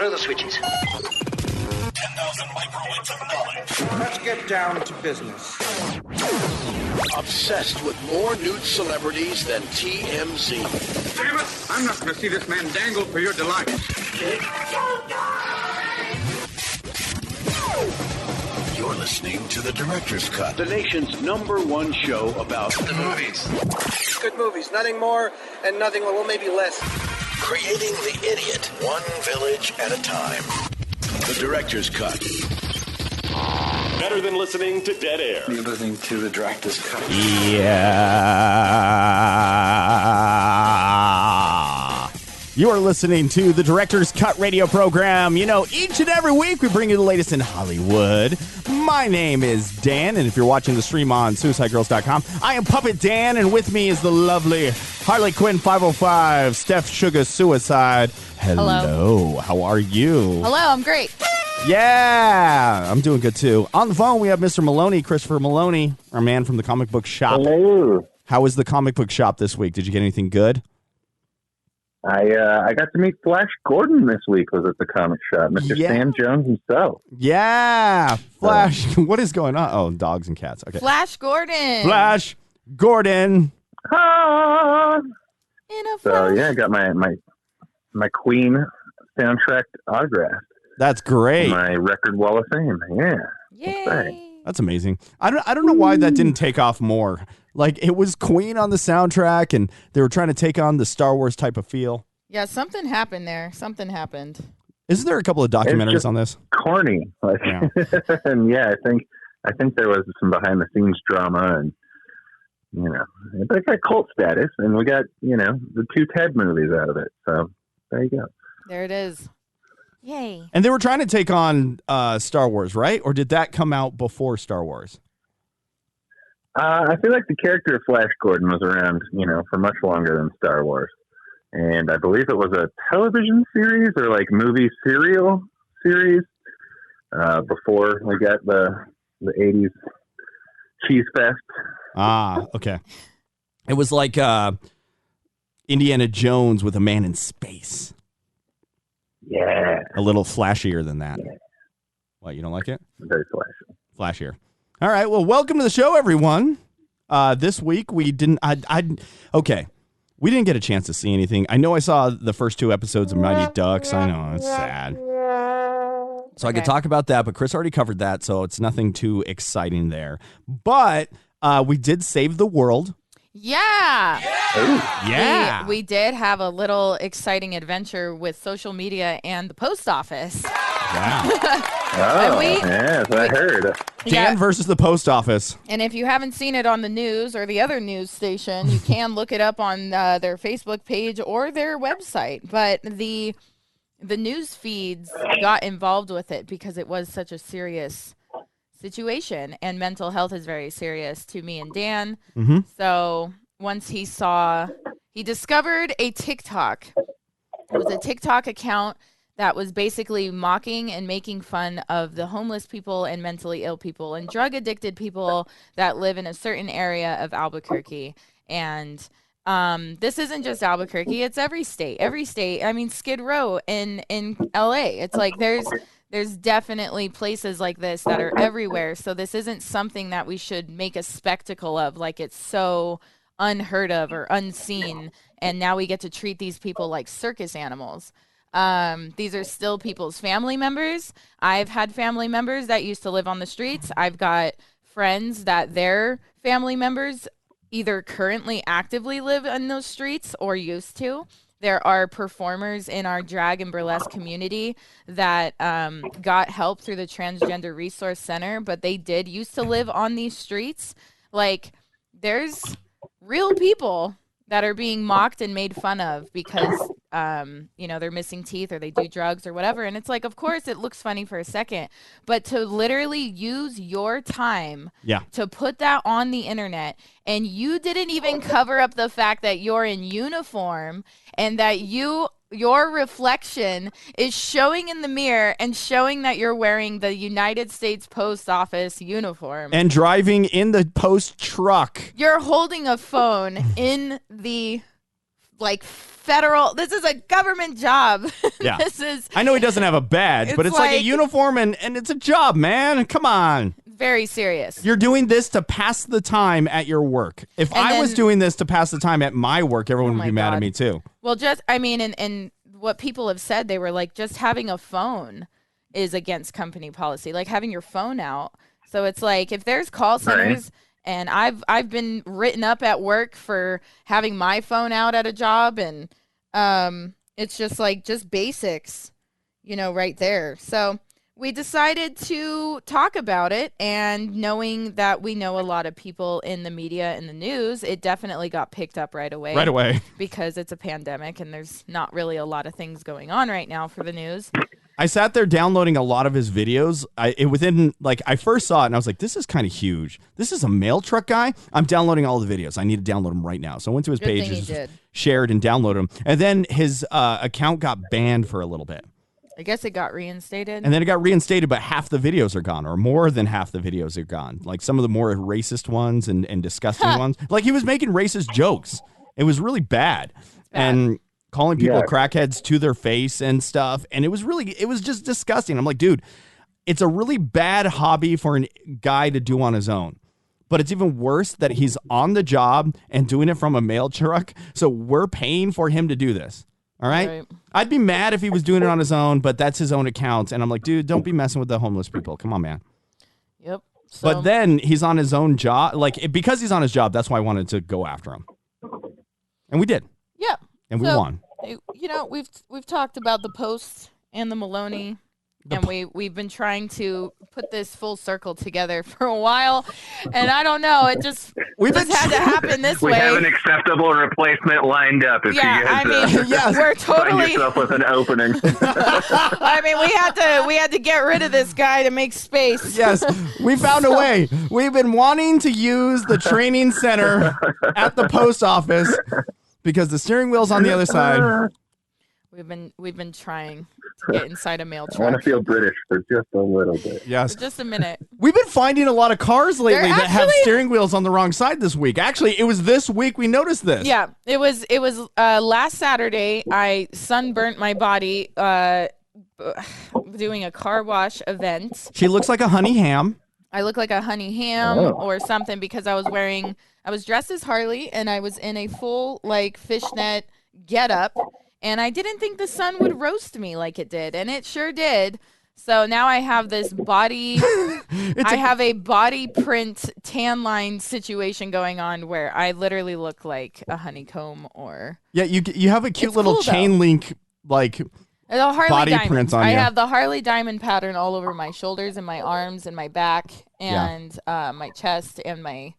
throw the switches. 10,000 microwatts of knowledge. Let's get down to business. Obsessed with more nude celebrities than TMZ. Damn it! I'm not going to see this man dangle for your delight. You're listening to The Director's Cut. The nation's #1 show about the movies. Good movies, nothing more and nothing, well, maybe less. Creating the idiot, one village at a time. The Director's Cut. Better than listening to dead air. You're listening to The Director's Cut. Yeah. You are listening to the Director's Cut radio program. You know, each and every week we bring you the latest in Hollywood. My name is Dan, and if you're watching the stream on SuicideGirls.com, I am Puppet Dan, and with me is the lovely Harley Quinn 505, Steph Sugar Suicide. Hello. How are you? Hello, I'm great. Yeah, I'm doing good too. On the phone, we have Mr. Maloney, Christopher Maloney, our man from the comic book shop. Hello. How was the comic book shop this week? Did you get anything good? I got to meet Flash Gordon this week. Was at the comic shop, Mr. Yeah. Sam Jones himself. Yeah, Flash. What is going on? Oh, dogs and cats. Okay. Flash Gordon. Flash Gordon. Ah! In a So flash. yeah, I got my Queen soundtrack autographed. That's great. My record wall of fame. Yeah. Yay. That's amazing. I don't know why that didn't take off more. Like, it was Queen on the soundtrack, and they were trying to take on the Star Wars type of feel. Yeah, something happened there. Something happened. Isn't there a couple of documentaries just on this? Corny. Like, Yeah. and yeah, I think there was some behind the scenes drama, and you know, but it got cult status, and we got the 2 Ted movies out of it. So there you go. There it is. Yay. And they were trying to take on Star Wars, right? Or did that come out before Star Wars? I feel like the character of Flash Gordon was around, for much longer than Star Wars. And I believe it was a television series or like movie serial series before we got the 80s cheese fest. Ah, okay. It was like Indiana Jones with a man in space. Yeah. A little flashier than that. Yeah. What, you don't like it? Very flashy. Flashier. All right, well, welcome to the show, everyone. This week we didn't. Okay, we didn't get a chance to see anything. I know I saw the first 2 episodes of Mighty Ducks. I know it's sad, so I could talk about that. But Chris already covered that, so it's nothing too exciting there. But we did save the world. Yeah. Yeah, We did have a little exciting adventure with social media and the post office. wow. Oh, we- yes, I heard. Dan versus the post office. And if you haven't seen it on the news or the other news station, you can look it up on their Facebook page or their website. But the news feeds got involved with it because it was such a serious situation, and mental health is very serious to me and Dan. Mm-hmm. So once he discovered a TikTok. It was a TikTok account that was basically mocking and making fun of the homeless people and mentally ill people and drug addicted people that live in a certain area of Albuquerque. And this isn't just Albuquerque, it's every state. I mean, Skid Row in LA. It's like there's definitely places like this that are everywhere. So this isn't something that we should make a spectacle of, like it's so unheard of or unseen. And now we get to treat these people like circus animals. These are still people's family members. I've had family members that used to live on the streets. I've got friends that their family members either currently actively live in those streets or used to. There are performers in our drag and burlesque community that got help through the Transgender Resource Center, but they did used to live on these streets. Like, there's real people that are being mocked and made fun of because, they're missing teeth or they do drugs or whatever. And it's like, of course, it looks funny for a second. But to literally use your time to put that on the internet, and you didn't even cover up the fact that you're in uniform and that your reflection is showing in the mirror and showing that you're wearing the United States Post Office uniform. And driving in the post truck. You're holding a phone in the like federal. This is a government job. Yeah. This is. I know he doesn't have a badge, but it's like a uniform and it's a job, man. Come on. Very serious. You're doing this to pass the time at your work. If I was doing this to pass the time at my work, everyone would be mad at me too. Well, and what people have said, they were like, just having a phone is against company policy, like having your phone out. So it's like if there's call centers, and I've been written up at work for having my phone out at a job, and it's just like just basics, right there. So we decided to talk about it, and knowing that we know a lot of people in the media and the news, it definitely got picked up right away. Right away. Because it's a pandemic and there's not really a lot of things going on right now for the news. I sat there downloading a lot of his videos. I first saw it and I was like, this is kind of huge. This is a mail truck guy. I'm downloading all the videos. I need to download them right now. So I went to his page, shared and downloaded them. And then his account got banned for a little bit. I guess it got reinstated. And then it got reinstated, but half the videos are gone, or more than half the videos are gone. Like some of the more racist ones and disgusting ones. Like he was making racist jokes. It was really bad. And calling people crackheads to their face and stuff. And it was just disgusting. I'm like, dude, it's a really bad hobby for a guy to do on his own. But it's even worse that he's on the job and doing it from a mail truck. So we're paying for him to do this. All right? I'd be mad if he was doing it on his own, but that's his own account. And I'm like, dude, don't be messing with the homeless people. Come on, man. Yep. But then he's on his own job. Because he's on his job, that's why I wanted to go after him. And we did. Yeah. And we won. We've talked about the Post and the Maloney, and we've been trying to put this full circle together for a while, and I don't know, it just had to happen this way. We have an acceptable replacement lined up. If we're totally find yourself with an opening. we had to get rid of this guy to make space. Yes, we found a way. We've been wanting to use the training center at the post office because the steering wheel's on the other side. We've been trying to get inside a mail truck. I want to feel British for just a little bit. Yes. For just a minute. We've been finding a lot of cars lately that have steering wheels on the wrong side this week. Actually, it was this week we noticed this. Yeah, it was last Saturday. I sunburnt my body doing a car wash event. She looks like a honey ham. I look like a honey ham or something because I was dressed as Harley and I was in a full fishnet getup. And I didn't think the sun would roast me like it did, and it sure did. So now I have this body, I have a body print tan line situation going on where I literally look like a honeycomb or... Yeah, you have a cute little chain link, body print on you. I have the Harley Diamond pattern all over my shoulders and my arms and my back and my chest and my...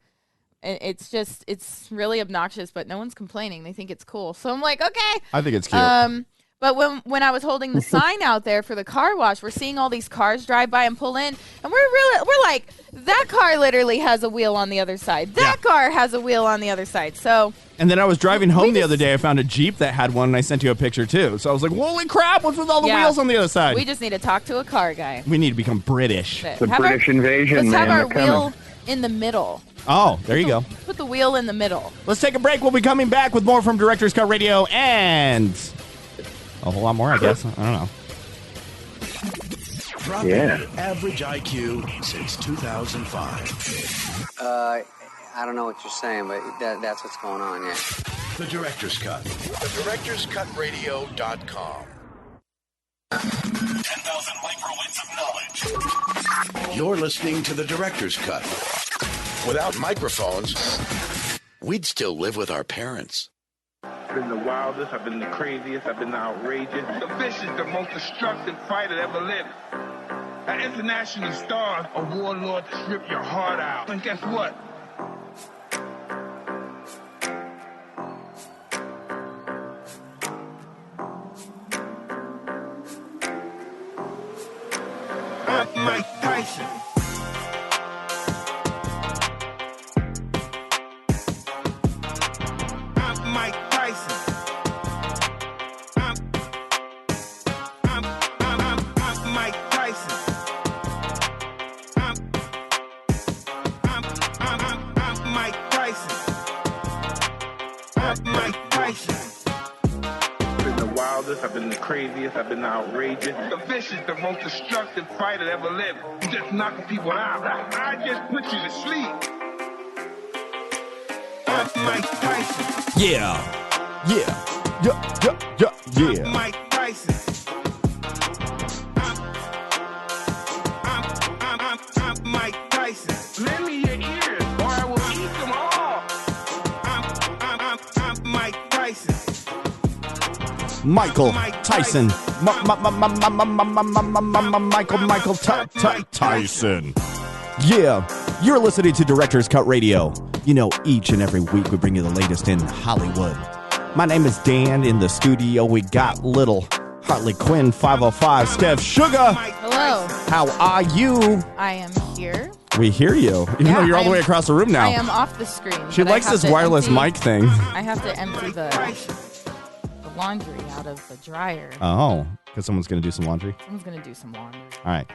It's really obnoxious, but no one's complaining. They think it's cool. So I'm like, okay. I think it's cute. But when I was holding the sign out there for the car wash, we're seeing all these cars drive by and pull in, and we're like, that car literally has a wheel on the other side. That car has a wheel on the other side. So. And then I was driving home the other day. I found a Jeep that had one, and I sent you a picture too. So I was like, holy crap! What's with all the wheels on the other side? We just need to talk to a car guy. We need to become British. The British invasion. Let's have our wheel in the middle. Oh, there you go. Put the wheel in the middle. Let's take a break. We'll be coming back with more from Director's Cut Radio and a whole lot more, I guess. I don't know. Dropping the average IQ since 2005. I don't know what you're saying, but that's what's going on, yeah. The Director's Cut. TheDirector'sCutRadio.com. 10,000 microwinds of knowledge. You're listening to The Director's Cut. Without microphones, we'd still live with our parents. I've been the wildest, I've been the craziest, I've been the outrageous, the vicious, the most destructive fighter that ever lived. An international star, a warlord to strip your heart out. And guess what? I'm Mike Tyson. craziest. I've been outrageous. The vicious, the most destructive fighter that ever lived. Just knocking people out. I just put you to sleep. I'm Mike Tyson. Yeah. I'm Mike Tyson. I'm Mike Tyson. Lend me your ears, or I will eat them all. I'm Mike Tyson. Michael Tyson. Michael Tyson. Yeah. You're listening to Director's Cut Radio. You know, each and every week we bring you the latest in Hollywood. My name is Dan. In the studio, we got little Harley Quinn 505, Steph Sugar. Hello. How are you? I am here. We hear you, even though you're all the way across the room now. I am off the screen. She likes this wireless mic thing. I have to empty the laundry out of the dryer. Oh, because someone's going to do some laundry? Someone's going to do some laundry. All right.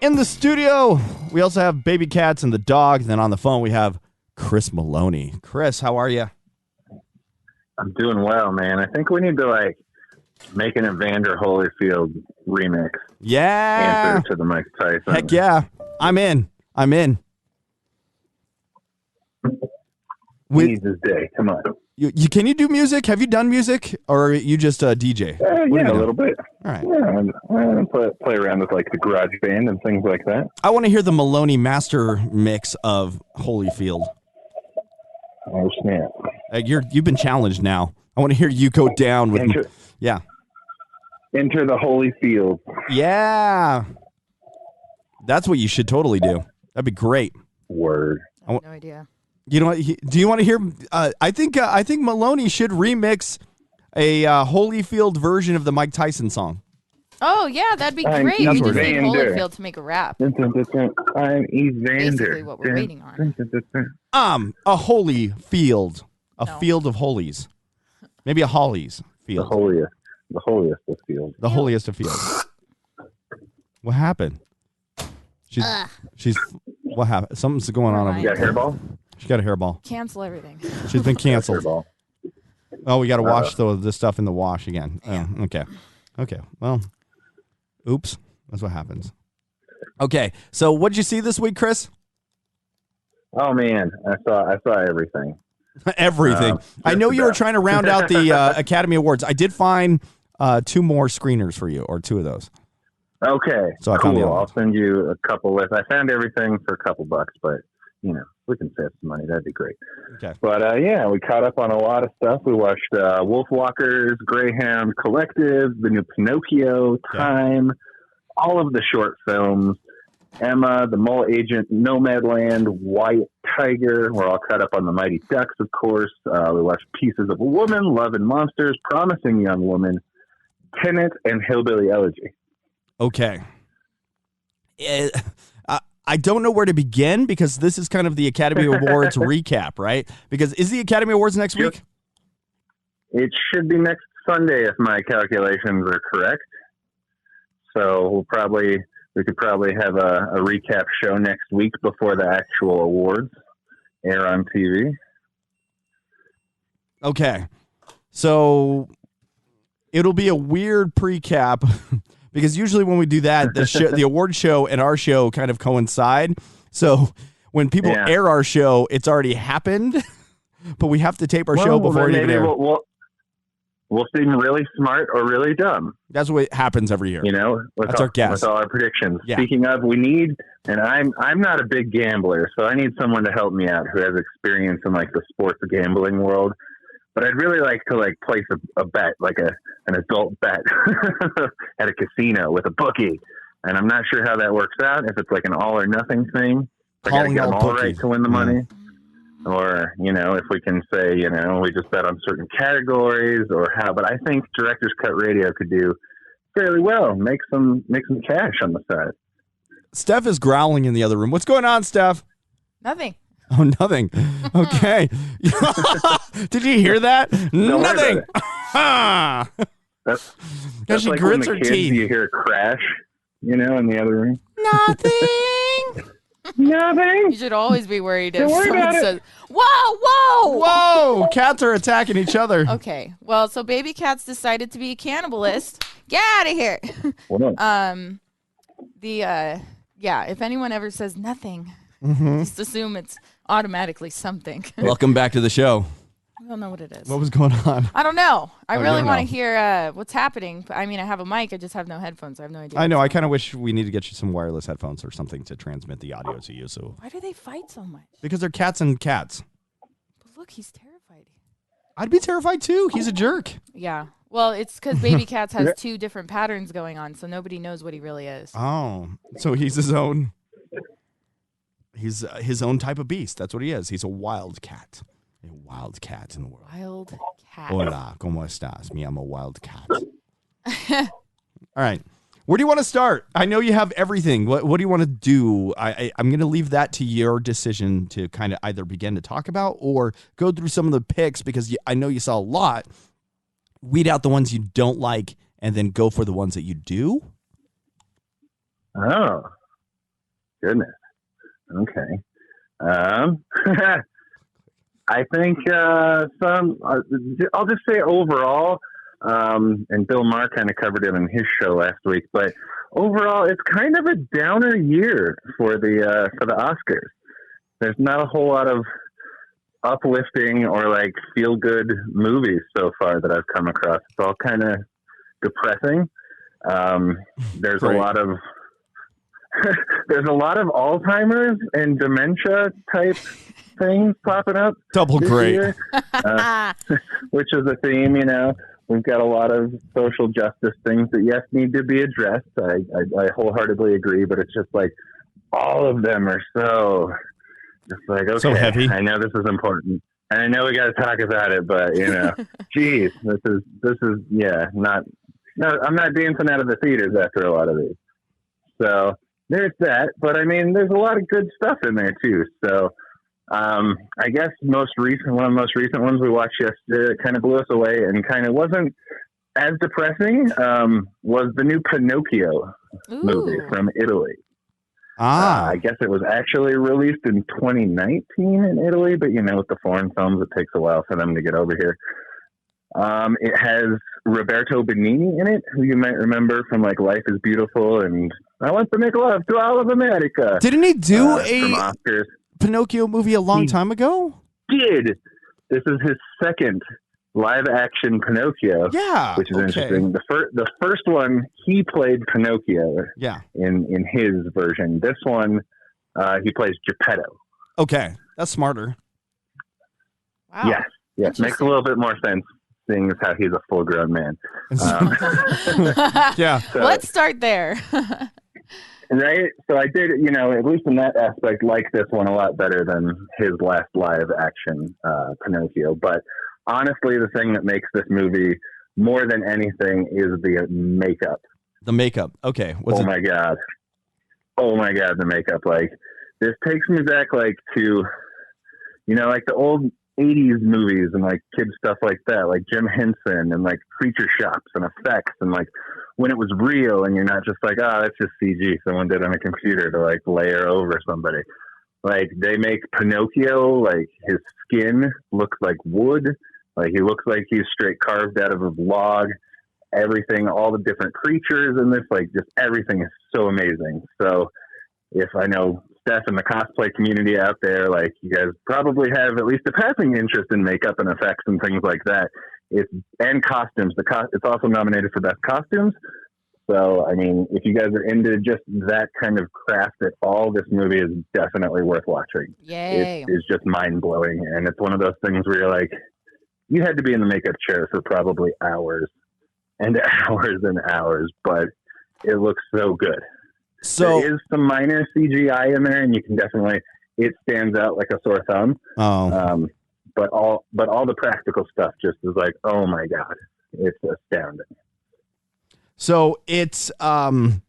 In the studio, we also have baby cats and the dog. Then on the phone, we have Chris Maloney. Chris, how are you? I'm doing well, man. I think we need to make an Evander Holyfield remix. Yeah. Answer to the Mike Tyson. Heck yeah. I'm in. He needs his day. Come on. Can you do music? Have you done music, or are you just a DJ? Yeah, a little bit. All right. Yeah, I play around with the garage band and things like that. I want to hear the Maloney master mix of Holyfield. Oh snap! You've been challenged now. I want to hear you go down with. Yeah. Enter the Holyfield. Yeah. That's what you should totally do. That'd be great. Word. I have no idea. You know what? Do you want to hear? I think Maloney should remix a Holyfield version of the Mike Tyson song. Oh yeah, that'd be great. We just need Holyfield to make a rap. I'm Evander. Basically, what we're waiting on. A Holyfield, field of holies, maybe a Hollies field. The holiest of fields. The holiest of fields. What happened? She's. What happened? Something's going on over there. You got a hairball? She got a hairball. Cancel everything. She's been canceled. Oh, we got to wash this stuff in the wash again. Yeah. Oh, okay. Well, oops. That's what happens. Okay. So, what'd you see this week, Chris? Oh man, I saw everything. Everything. I know you were trying to round out the Academy Awards. I did find 2 more screeners for you, or 2 of those. Okay. So I found the I'll send you a couple lists. I found everything for a couple bucks, but we can save some money. That'd be great. Okay. But we caught up on a lot of stuff. We watched Wolfwalkers, Greyhound Collective, the new Pinocchio, Time, all of the short films, Emma, The Mole Agent, Nomadland, White Tiger. We're all caught up on The Mighty Ducks, of course. We watched Pieces of a Woman, Love and Monsters, Promising Young Woman, Tenet, and Hillbilly Elegy. Okay. I don't know where to begin because this is kind of the Academy Awards recap, right? Because is the Academy Awards next week? It should be next Sunday if my calculations are correct. So we could probably have a recap show next week before the actual awards air on TV. Okay. So it'll be a weird pre-cap because usually when we do that, the award show and our show kind of coincide. So when people air our show, it's already happened, but we have to tape our show before it even airs. We'll seem really smart or really dumb. That's what happens every year. That's our guess. With all our predictions. Yeah. Speaking of, we need, and I'm not a big gambler, so I need someone to help me out who has experience in the sports gambling world. But I'd really like to place a bet, an adult bet at a casino with a bookie. And I'm not sure how that works out. If it's an all or nothing thing, I got to get them all right to win the money. Or, if we can say, we just bet on certain categories or how. But I think Director's Cut Radio could do fairly well. Make some cash on the side. Steph is growling in the other room. What's going on, Steph? Nothing. Oh, nothing. Okay. Did you hear that? Nothing. That's she like grits when the her teeth. You hear a crash, in the other room. Nothing. Nothing. You should always be worried if Don't worry someone about it. says, whoa. Cats are attacking each other. Okay, well, so baby cats decided to be a cannibalist. Get out of here. If anyone ever says nothing, just assume it's automatically something. Welcome back to the show. I don't know what it is. What was going on? I don't know. I you really don't want to know. hear what's happening. I mean, I have a mic. I just have no headphones. I have no idea. I know. what's I going kind of wish we need to get you some wireless headphones or something to transmit the audio to you. So on. Why do they fight so much? because they're cats and cats. But look, he's terrified. I'd be terrified too. He's a jerk. Yeah. Well, it's because baby cats has two different patterns going on, so nobody knows what he really is. Oh, so he's his own. He's his own type of beast. That's what he is. He's a wild cat. A wild cat in the world. Wild cat. Hola, ¿cómo estás? Me llamo Wild Cat. All right. Where do you want to start? I know you have everything. What do you want to do? I'm going to leave that to your decision to kind of either begin to talk about or go through some of the picks because I know you saw a lot. Weed out the ones you don't like and then go for the ones that you do. Oh, goodness. Okay. I think I'll just say overall, and Bill Maher kind of covered it on his show last week, but overall, it's kind of a downer year for the Oscars. There's not a whole lot of uplifting or like feel good movies so far that I've come across. It's all kind of depressing. There's Great. a lot of Alzheimer's and dementia type things popping up. Double this great. year, which is a theme. We've got a lot of social justice things that yes need to be addressed. I wholeheartedly agree, but it's just like all of them are so just like okay. So heavy. I know this is important, and I know we got to talk about it, but geez, this is not. No, I'm not dancing out of the theaters after a lot of these. So there's that, but I mean, there's a lot of good stuff in there too. So I guess one of the most recent ones we watched yesterday that kind of blew us away and kind of wasn't as depressing was the new Pinocchio movie from Italy. I guess it was actually released in 2019 in Italy, but with the foreign films, it takes a while for them to get over here. It has Roberto Benigni in it, who you might remember from like Life is Beautiful and I Want to Make Love to All of America. Didn't he do from Oscars? Pinocchio movie a long time ago? Did. This is his second live action Pinocchio. Yeah. Which is interesting. The first one, he played Pinocchio. Yeah. In his version. This one, he plays Geppetto. Okay. That's smarter. Wow. Yes. Makes a little bit more sense, seeing as how he's a full grown man. Yeah. So, let's start there. right? So I did, at least in that aspect, like this one a lot better than his last live action Pinocchio. But honestly, the thing that makes this movie more than anything is the makeup. The makeup. Okay. My God. Oh my God, the makeup. Like, this takes me back like to, like the old 80s movies and like kid stuff like that, like Jim Henson and like Creature Shops and effects and like when it was real and you're not just like, that's just CG someone did on a computer to like layer over somebody. Like they make Pinocchio, like his skin looks like wood, like he looks like he's straight carved out of a log. Everything, all the different creatures in this, like just everything is so amazing. So if I know Steph and the cosplay community out there, like you guys probably have at least a passing interest in makeup and effects and things like that. And costumes. It's also nominated for best costumes. So, I mean, if you guys are into just that kind of craft at all, this movie is definitely worth watching. Yay. It is just mind blowing. And it's one of those things where you're like, you had to be in the makeup chair for probably hours and hours and hours, but it looks so good. So there is some minor CGI in there, and you can definitely, it stands out like a sore thumb. But all the practical stuff just is like, oh my God, it's astounding. So it's you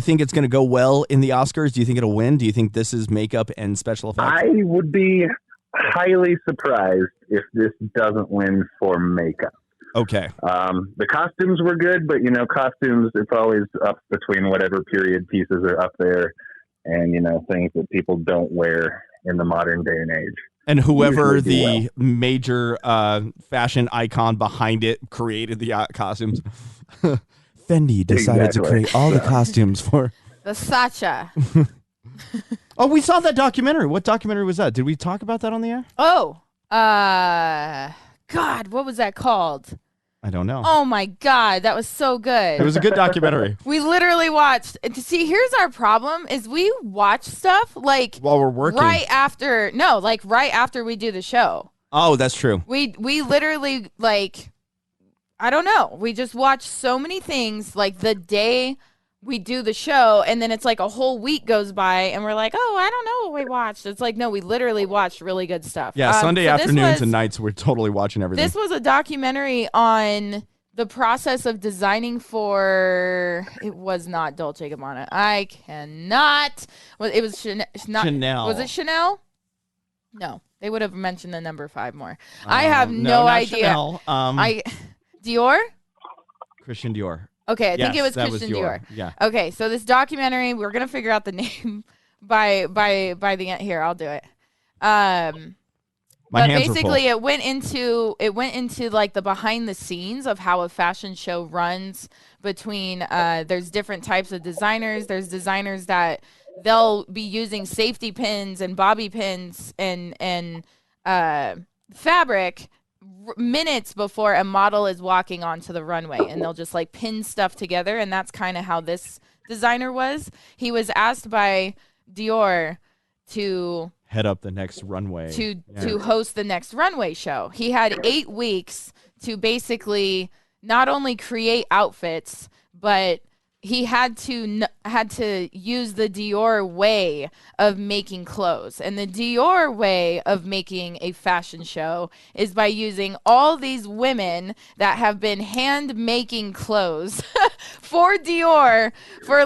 think it's going to go well in the Oscars? Do you think it'll win? Do you think this is makeup and special effects? I would be highly surprised if this doesn't win for makeup. Okay. The costumes were good, but costumes, it's always up between whatever period pieces are up there. and, things that people don't wear in the modern day and age. And whoever Usually the major fashion icon behind it created the costumes. Fendi decided to create all the costumes for Versace. Oh, we saw that documentary. What documentary was that? Did we talk about that on the air? Oh, God, what was that called? I don't know. Oh my God, that was so good. It was a good documentary. We literally watched. See, here's our problem: is we watch stuff like while we're working, right after we do the show. Oh, that's true. We literally I don't know. We just watch so many things like the day we do the show, and then it's like a whole week goes by, and we're like, oh, I don't know what we watched. It's like, no, we literally watched really good stuff. Yeah, Sunday afternoons and nights, we're totally watching everything. This was a documentary on the process of designing for, it was not Dolce & Gabbana. I cannot. Well, it was Chanel. Was it Chanel? No, they would have mentioned the number 5 more. I have no idea. Chanel. Dior? Christian Dior. Okay, I think it was Christian Dior. Yeah. Okay, so this documentary, we're gonna figure out the name by the end. Here, I'll do it. But basically, it went into like the behind the scenes of how a fashion show runs. Between there's different types of designers. There's designers that they'll be using safety pins and bobby pins and fabric minutes before a model is walking onto the runway, and they'll just like pin stuff together. And that's kind of how this designer was. He was asked by Dior to head up the next runway to host the next runway show. He had 8 weeks to basically not only create outfits, but he had to use the Dior way of making clothes. And the Dior way of making a fashion show is by using all these women that have been hand making clothes for Dior for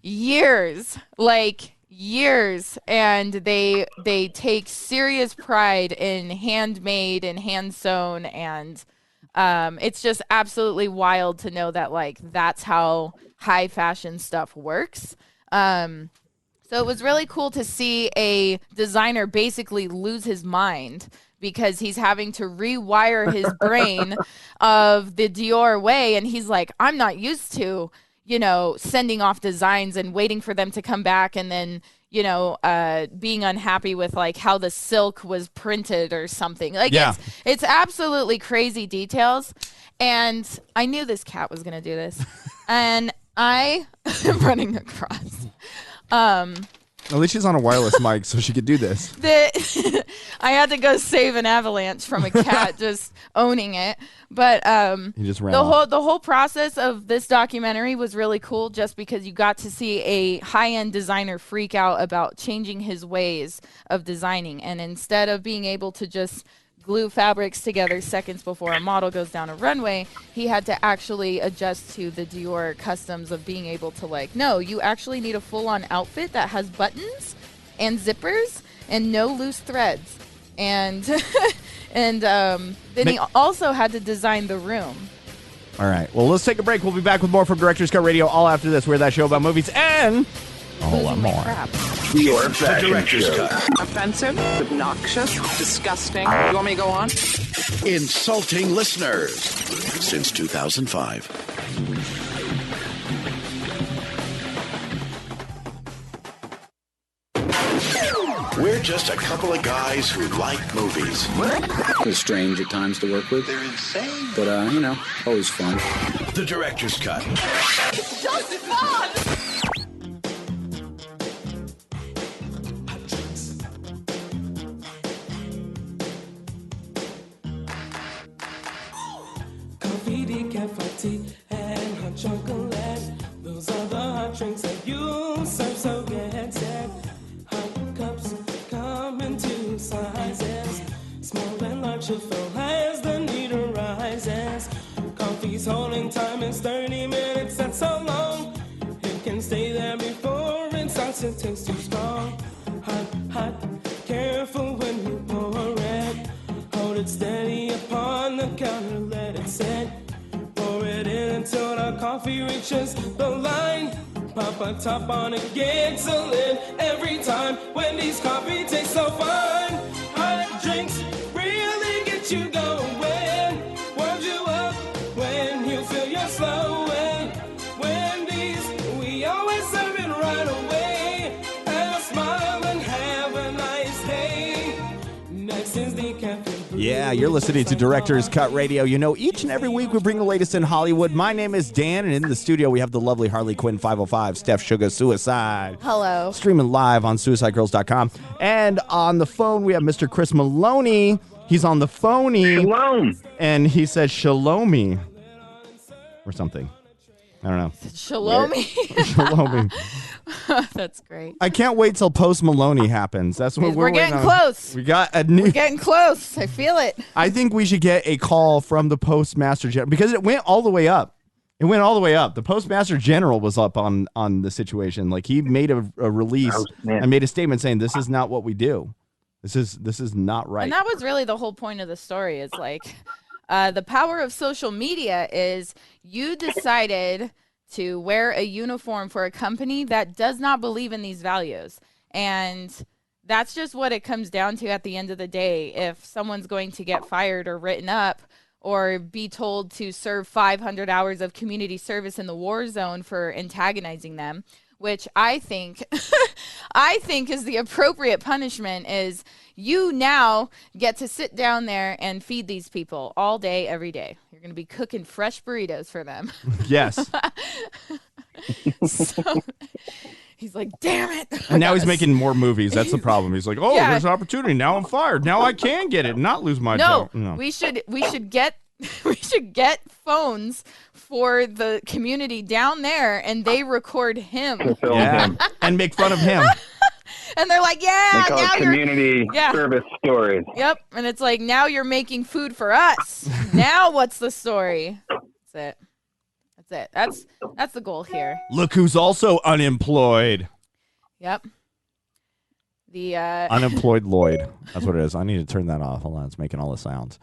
years. And they take serious pride in handmade and hand sewn, and it's just absolutely wild to know that that's how high fashion stuff works. So it was really cool to see a designer basically lose his mind because he's having to rewire his brain of the Dior way. And he's like, I'm not used to, sending off designs and waiting for them to come back and then, being unhappy with how the silk was printed or something. It's absolutely crazy details. And I knew this cat was going to do this. And I am running across. At least she's on a wireless mic, so she could do this. I had to go save an avalanche from a cat just owning it. But he just ran off. The whole process of this documentary was really cool just because you got to see a high-end designer freak out about changing his ways of designing. And instead of being able to just glue fabrics together seconds before a model goes down a runway, he had to actually adjust to the Dior customs of being able to no, you actually need a full-on outfit that has buttons and zippers and no loose threads. And then he also had to design the room. All right. Well, let's take a break. We'll be back with more from Director's Cut Radio all after this. We're that show about movies and a whole lot more. Your Director's Cut. Offensive, obnoxious, disgusting. You want me to go on? Insulting listeners since 2005. We're just a couple of guys who like movies. It's strange at times to work with. They're insane. But, always fun. The Director's Cut. It's just fun! Tea and hot chocolate. Those are the hot drinks that you serve, so get set. Hot cups come in 2 sizes, small and large to fill as the need arises. Coffee's holding time is 30 minutes, that's so long. It can stay there before it starts to taste too strong. Hot, careful when you pour it. Hold it steady upon the counter, let it sit. Pour it in until the coffee reaches the line. Pop a top on a giggling every time. Wendy's coffee tastes so fine. Hot drinks really get you going. Warms you up when you feel you're slowing. Wendy's, we always serve it right away. Have a smile and have a nice day. Next is the cafe. Yeah, you're listening to Director's Cut Radio. You know, each and every week we bring the latest in Hollywood. My name is Dan, and in the studio we have the lovely Harley Quinn 505, Steph Sugar Suicide. Hello. Streaming live on suicidegirls.com. And on the phone we have Mr. Chris Maloney. He's on the phony. Shalom. And he says shalomi or something. I don't know. Shalomi. Shalomi. That's great. I can't wait till Post Maloney happens. That's what We're getting waiting on. close. We got a new. We're getting close. I feel it. I think we should get a call from the Postmaster General because it went all the way up. It went all the way up. The Postmaster General was up on the situation. Like he made a release and made a statement saying this is not what we do. This is not right. And that was really the whole point of the story. Is like the power of social media is you decided to wear a uniform for a company that does not believe in these values. And that's just what it comes down to at the end of the day. If someone's going to get fired or written up or be told to serve 500 hours of community service in the war zone for antagonizing them, which I think is the appropriate punishment, is you now get to sit down there and feed these people all day, every day. You're going to be cooking fresh burritos for them. Yes. So he's like, damn it. And now he's making more movies. That's the problem. He's like, oh, there's an opportunity. Now I'm fired. Now I can get it and not lose my job. No, we should get phones for the community down there, and they record him. Yeah, and make fun of him. And they're like, they call it community service stories. Yep, and it's like, now you're making food for us. Now what's the story? That's it. That's the goal here. Look who's also unemployed. Yep. The unemployed Lloyd. That's what it is. I need to turn that off. Hold on, it's making all the sounds.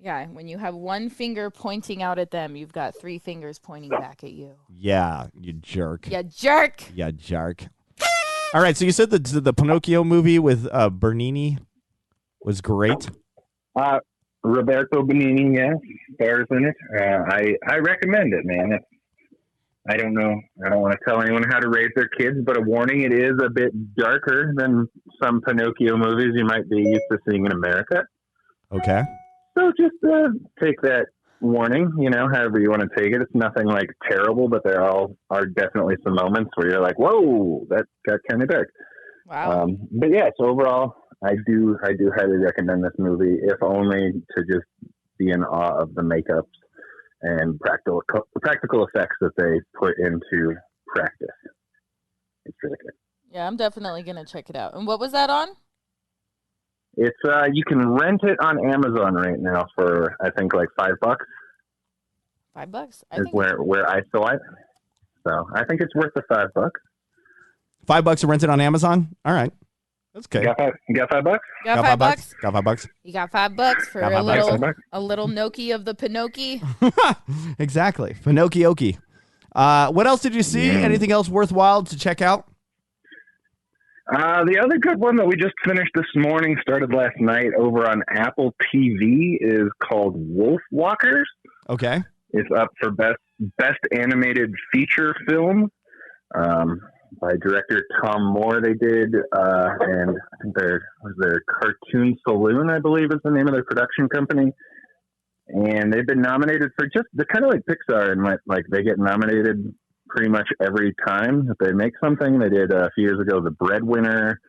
Yeah, when you have one finger pointing out at them, you've got three fingers pointing back at you. Yeah, you jerk. You jerk. Yeah, jerk. All right, so you said the Pinocchio movie with Bernini was great. Roberto Benigni, yes, stars in it. I recommend it, man. I don't know. I don't want to tell anyone how to raise their kids, but a warning: it is a bit darker than some Pinocchio movies you might be used to seeing in America. Okay. So just take that warning, however you want to take it. It's nothing like terrible, but there are definitely some moments where you're like, whoa, that got kind of dark. Wow. But yeah, so overall, I do highly recommend this movie, if only to just be in awe of the makeups and practical effects that they put into practice. It's really good. Yeah, I'm definitely going to check it out. And what was that on? It's you can rent it on Amazon right now for I think like $5. $5? Is where I saw it. So I think it's worth the $5. $5 to rent it on Amazon? All right. That's okay. You got $5? Got $5? Got $5? You got $5 for a little Noki of the Pinocchio? Exactly. Pinocchio-ky. What else did you see? Anything else worthwhile to check out? The other good one that we just finished this morning, started last night over on Apple TV, is called Wolf Walkers. Okay. It's up for best animated feature film by director Tom Moore. They did, and I think their Cartoon Saloon, I believe, is the name of their production company. And they've been nominated for they're kind of like Pixar, and like they get nominated pretty much every time that they make something. They did a few years ago The Breadwinner.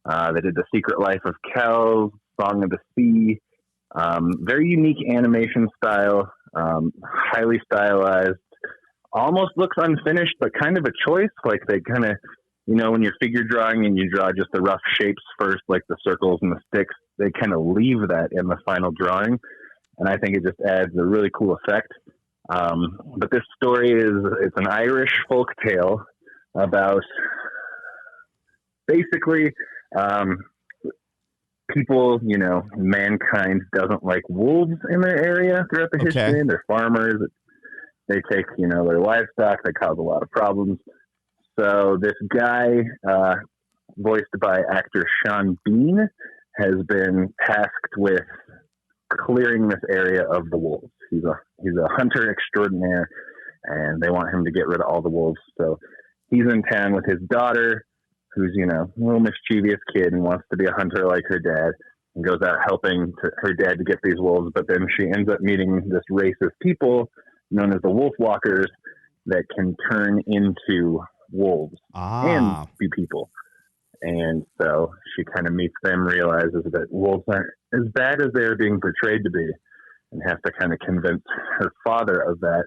They did The Secret Life of Cows, Song of the Sea. Very unique animation style, highly stylized. Almost looks unfinished, but kind of a choice. Like they kind of, when you're figure drawing and you draw just the rough shapes first, like the circles and the sticks, they kind of leave that in the final drawing. And I think it just adds a really cool effect. But this story it's an Irish folk tale about basically people, mankind doesn't like wolves in their area throughout the history. They're farmers. They take, their livestock. They cause a lot of problems. So this guy, voiced by actor Sean Bean, has been tasked with clearing this area of the wolves. He's a hunter extraordinaire, and they want him to get rid of all the wolves. So he's in town with his daughter, who's, a little mischievous kid and wants to be a hunter like her dad, and goes out helping her dad to get these wolves. But then she ends up meeting this race of people known as the wolf walkers that can turn into wolves and be people. And so she kind of meets them, realizes that wolves aren't as bad as they're being portrayed to be, and has to kind of convince her father of that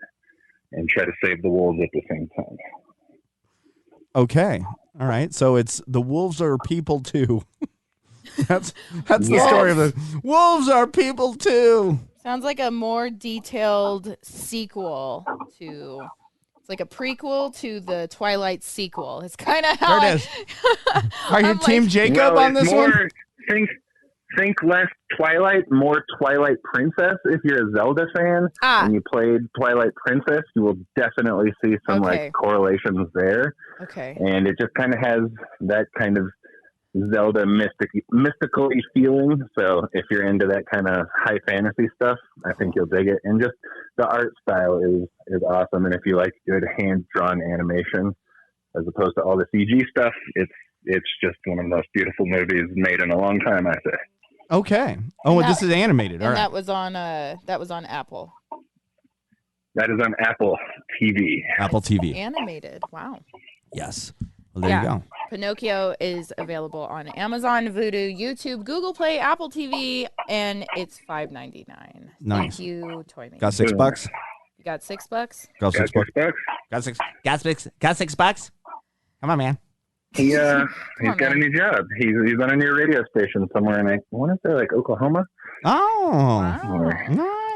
and try to save the wolves at the same time. Okay. All right. So it's the wolves are people too. that's the story of the wolves are people too. Sounds like a more detailed sequel to... like a prequel to the Twilight sequel. It's kind of how there it is. Are you Team Jacob on this one? Think less Twilight, more Twilight Princess. If you're a Zelda fan and you played Twilight Princess, you will definitely see some like correlations there. Okay. And it just kind of has that kind of Zelda mystical feeling. So if you're into that kind of high fantasy stuff, I think you'll dig it. And just the art style is awesome. And if you like good hand drawn animation as opposed to all the CG stuff, it's just one of the most beautiful movies made in a long time, I say. Okay. Oh, and this is animated. All right. That was on Apple. That is on Apple TV. Apple TV. Animated. Wow. Yes. Well, there you go. Pinocchio is available on Amazon, Vudu, YouTube, Google Play, Apple TV, and it's $5.99. Nice. Thank you, Toy Maker. Got $6? You got $6? Got $6. Got $6? Come on, man. He's got a new job. He's on a new radio station somewhere in, I want to say, like Oklahoma. Oh, wow.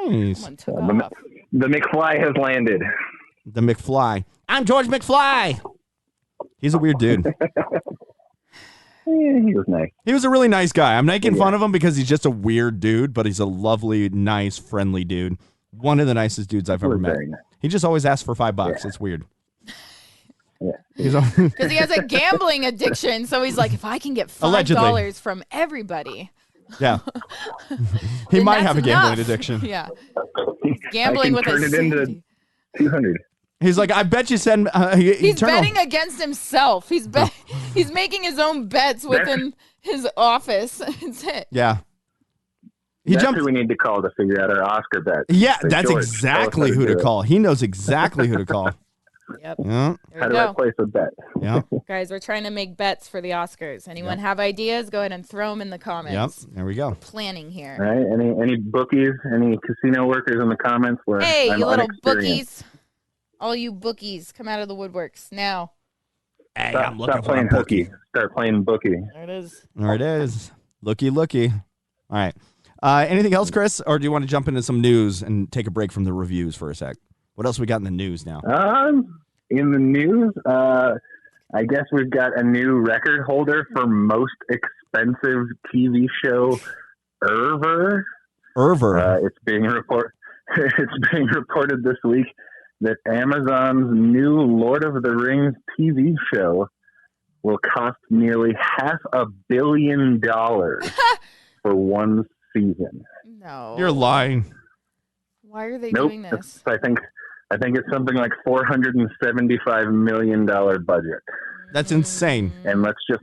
Nice. The McFly has landed. The McFly. I'm George McFly. He's a weird dude. He was nice. He was a really nice guy. I'm making fun of him because he's just a weird dude, but he's a lovely, nice, friendly dude. One of the nicest dudes I've ever met. Nice. He just always asks for $5. Yeah. It's weird. Yeah. Because he has a gambling addiction, so he's like, if I can get $5 from everybody. Yeah. He might have a gambling addiction. Yeah. Gambling with turn it into 200. He's like, I bet you send. He's betting against himself. He's making his own bets within his office. That's it. Yeah. That's who we need to call to figure out our Oscar bet. Yeah, that's exactly who to call. He knows exactly who to call. Yep. Yeah. How do I place a bet? Yeah. Guys, we're trying to make bets for the Oscars. Anyone have ideas? Go ahead and throw them in the comments. Yep. There we go. We're planning here. All right. Any bookies? Any casino workers in the comments? Hey, you little bookies. All you bookies, come out of the woodworks now. Hey, stop playing hooky. Start playing bookie. There it is. There it is. Looky. All right. Anything else, Chris? Or do you want to jump into some news and take a break from the reviews for a sec? What else we got in the news now? In the news, I guess we've got a new record holder for most expensive TV show ever. It's being reported this week that Amazon's new Lord of the Rings TV show will cost nearly $500 million for one season. No. You're lying. Why are they doing this? I think it's something like $475 million budget. That's insane. And let's just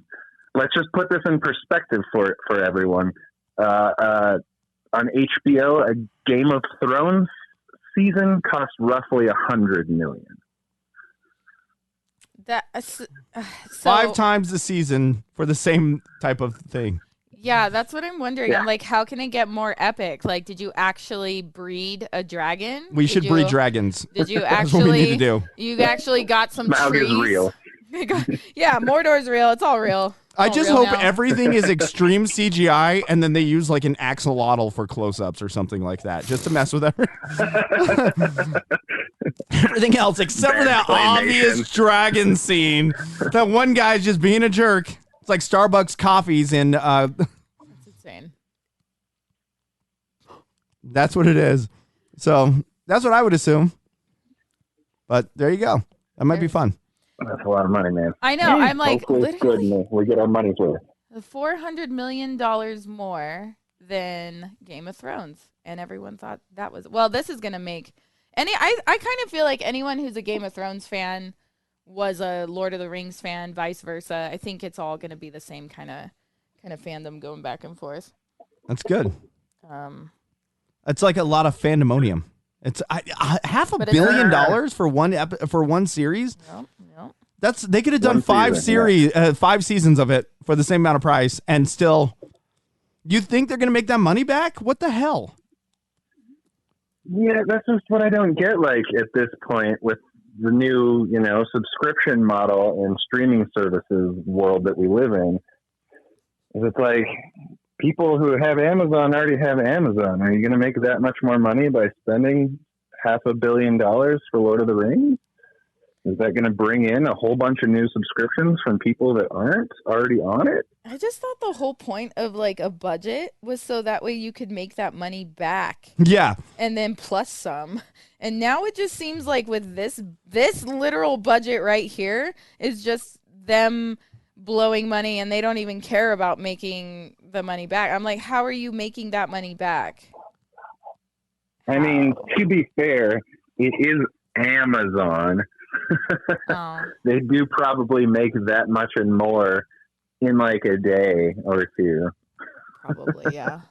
put this in perspective for everyone. On HBO, a Game of Thrones season costs roughly $100 million. So, 5 times the season for the same type of thing. Yeah, that's what I'm wondering. Yeah. I'm like, how can it get more epic? Like, did you actually breed a dragon? We should breed dragons. Did you actually? That's what we need to do. You actually got some Smaug trees. is real. Yeah, Mordor's real. It's all real. I just hope everything is extreme CGI, and then they use like an axolotl for close-ups or something like that, just to mess with everything else, except for that obvious dragon scene. That one guy's just being a jerk. It's like Starbucks coffees in. That's insane. That's what it is. So that's what I would assume. But there you go. That might be fun. That's a lot of money, man. I know. I'm like, hopefully it's good and we get our money's worth. $400 million more than Game of Thrones. And everyone thought that was, well, this is going to make I kind of feel like anyone who's a Game of Thrones fan was a Lord of the Rings fan, vice versa. I think it's all going to be the same kind of fandom going back and forth. That's good. It's like a lot of fandomonium. It's $500 million for one series. Yep. They could have done five seasons of it for the same amount of price, and still, you think they're going to make that money back? What the hell? Yeah, that's just what I don't get. Like at this point, with the new, subscription model and streaming services world that we live in, is it's like people who have Amazon already have Amazon. Are you going to make that much more money by spending $500 million for Lord of the Rings? Is that going to bring in a whole bunch of new subscriptions from people that aren't already on it? I just thought the whole point of like a budget was so that way you could make that money back. Yeah. And then plus some. And now it just seems like with this literal budget right here is just them blowing money, and they don't even care about making the money back. I'm like, how are you making that money back? I mean, to be fair, it is Amazon. They do probably make that much and more in like a day or two. Probably, yeah.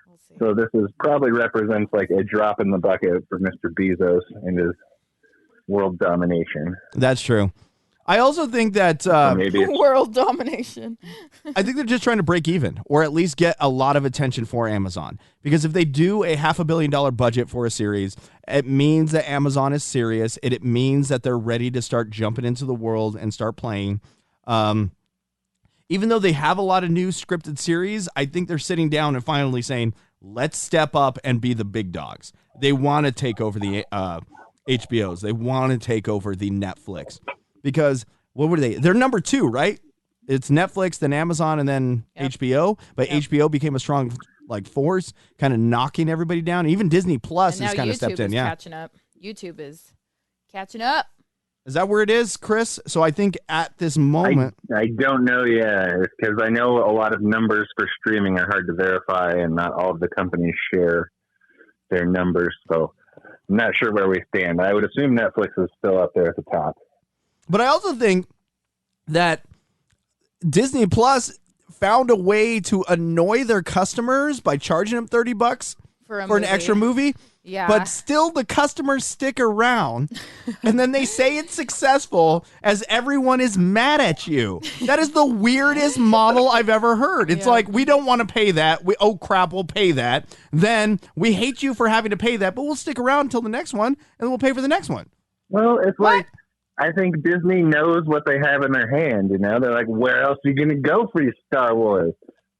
We'll see. So this probably represents like a drop in the bucket for Mr. Bezos and his world domination. That's true. I also think that maybe world domination. I think they're just trying to break even, or at least get a lot of attention for Amazon. Because if they do a $500 million budget for a series, it means that Amazon is serious. It means that they're ready to start jumping into the world and start playing. Even though they have a lot of new scripted series, I think they're sitting down and finally saying, let's step up and be the big dogs. They want to take over the HBOs. They want to take over the Netflix. Because what were they? They're number 2, right? It's Netflix, then Amazon, and then HBO. But HBO became a strong force, kind of knocking everybody down. Even Disney Plus has kind of stepped in. Yeah, catching up. YouTube is catching up. Is that where it is, Chris? So I think at this moment, I don't know. Yeah, because I know a lot of numbers for streaming are hard to verify, and not all of the companies share their numbers. So I'm not sure where we stand. I would assume Netflix is still up there at the top. But I also think that Disney Plus found a way to annoy their customers by charging them $30 for an extra movie. Yeah. But still the customers stick around, and then they say it's successful as everyone is mad at you. That is the weirdest model I've ever heard. It's like, we don't want to pay that. Oh crap, we'll pay that. Then we hate you for having to pay that, but we'll stick around until the next one, and then we'll pay for the next one. Well, it's like, I think Disney knows what they have in their hand, They're like, where else are you going to go for your Star Wars?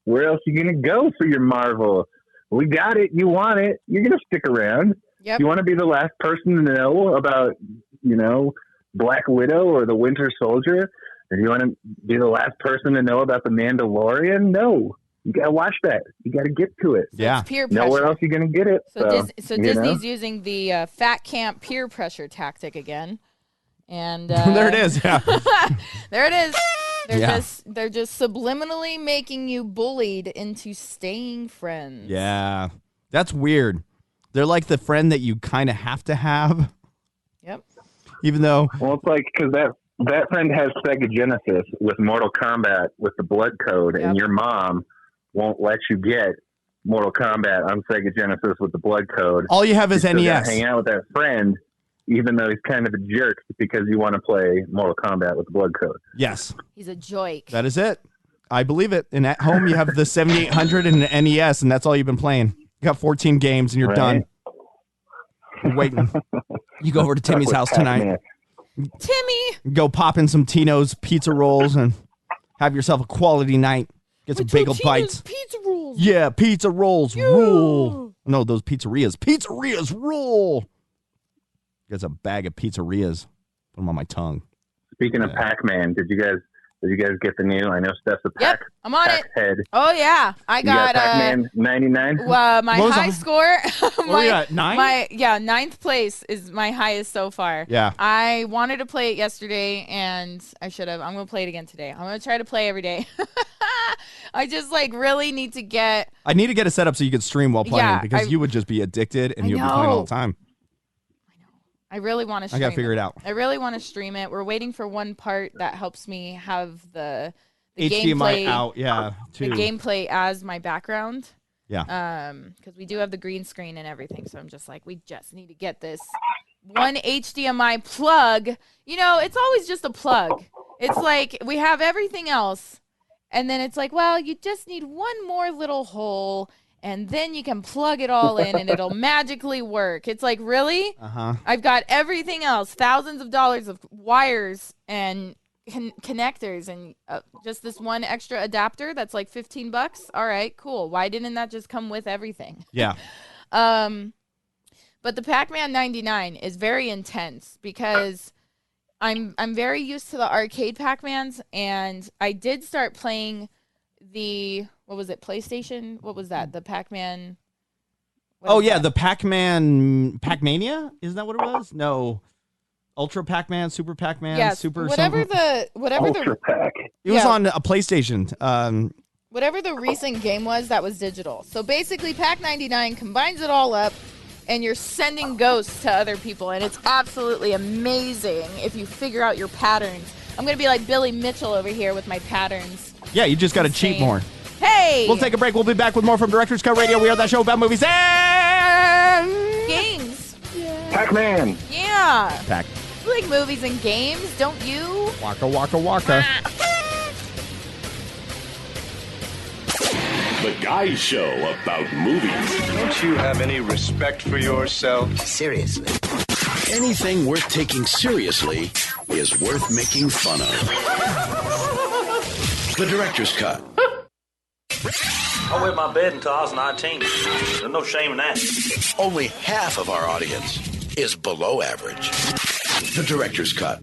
Where else are you going to go for your Marvel? We got it. You want it. You're going to stick around. Yep. You want to be the last person to know about, Black Widow or the Winter Soldier? Or do you want to be the last person to know about the Mandalorian? No. You got to watch that. You got to get to it. So it's peer pressure. Nowhere else you're going to get it. So Disney's using the fat camp peer pressure tactic again. And there it is. Yeah. There it is. They're just subliminally making you bullied into staying friends. Yeah. That's weird. They're like the friend that you kind of have to have. Yep. Even though. Well, it's like, because that friend has Sega Genesis with Mortal Kombat with the blood code, and your mom won't let you get Mortal Kombat on Sega Genesis with the blood code. All you have is NES. Hang out with that friend, even though he's kind of a jerk, because you want to play Mortal Kombat with the blood code. Yes. He's a joke. That is it. I believe it. And at home, you have the 7800 and the NES, and that's all you've been playing. You got 14 games, and you're done. You're waiting. You go over to Timmy's house tonight. Timmy! Go pop in some Tino's pizza rolls and have yourself a quality night. Get some bagel bites. Pizza rolls. Yeah, pizza rolls rule. No, those pizzerias. Pizzerias rule. Gets a bag of pizzerias. Put them on my tongue. Speaking of Pac-Man, did you guys Did you guys get the new? I know Steph's a Yep, pack. I'm on pack it. Head. Oh yeah, I You got got Pac-Man 99. my high score. What were you at, 9? Ninth place is my highest so far. Yeah. I wanted to play it yesterday, and I should have. I'm gonna play it again today. I'm gonna try to play every day. I just really need to get. I need to get it set up so you could stream while playing because I- you would just be addicted and I you'd be playing all know. the time. I really want to stream I gotta figure it out. I really want to stream it. We're waiting for one part that helps me have the HDMI gameplay out, the too. gameplay as my background. Yeah. Because we do have the green screen and everything, so I'm just we just need to get this one HDMI plug. It's always just a plug. It's we have everything else, and then it's well, you just need one more little hole, and then you can plug it all in, and it'll magically work. It's really? Uh-huh. I've got everything else, thousands of dollars of wires and connectors, and just this one extra adapter that's $15. All right, cool. Why didn't that just come with everything? Yeah. But the Pac-Man 99 is very intense because I'm very used to the arcade Pac-Mans, and I did start playing the PlayStation? What was that? The Pac-Man. The Pac-Mania? Isn't that what it was? No. Ultra Pac-Man, Super Pac-Man, yes, Super whatever something. Ultra Pac. It was on a PlayStation. Whatever the recent game was, that was digital. So basically, Pac-99 combines it all up, and you're sending ghosts to other people, and it's absolutely amazing if you figure out your patterns. I'm going to be like Billy Mitchell over here with my patterns. Yeah, you just got to cheat more. Hey! We'll take a break. We'll be back with more from Director's Cut Radio. We are that show about movies and games. Pac-Man. Yeah. Pac. You like movies and games, don't you? Waka, waka, waka. The Guy Show about movies. Don't you have any respect for yourself? Seriously. Anything worth taking seriously is worth making fun of. The Director's Cut. I wet my bed until I was 19. There's no shame in that. Only half of our audience is below average. The Director's Cut.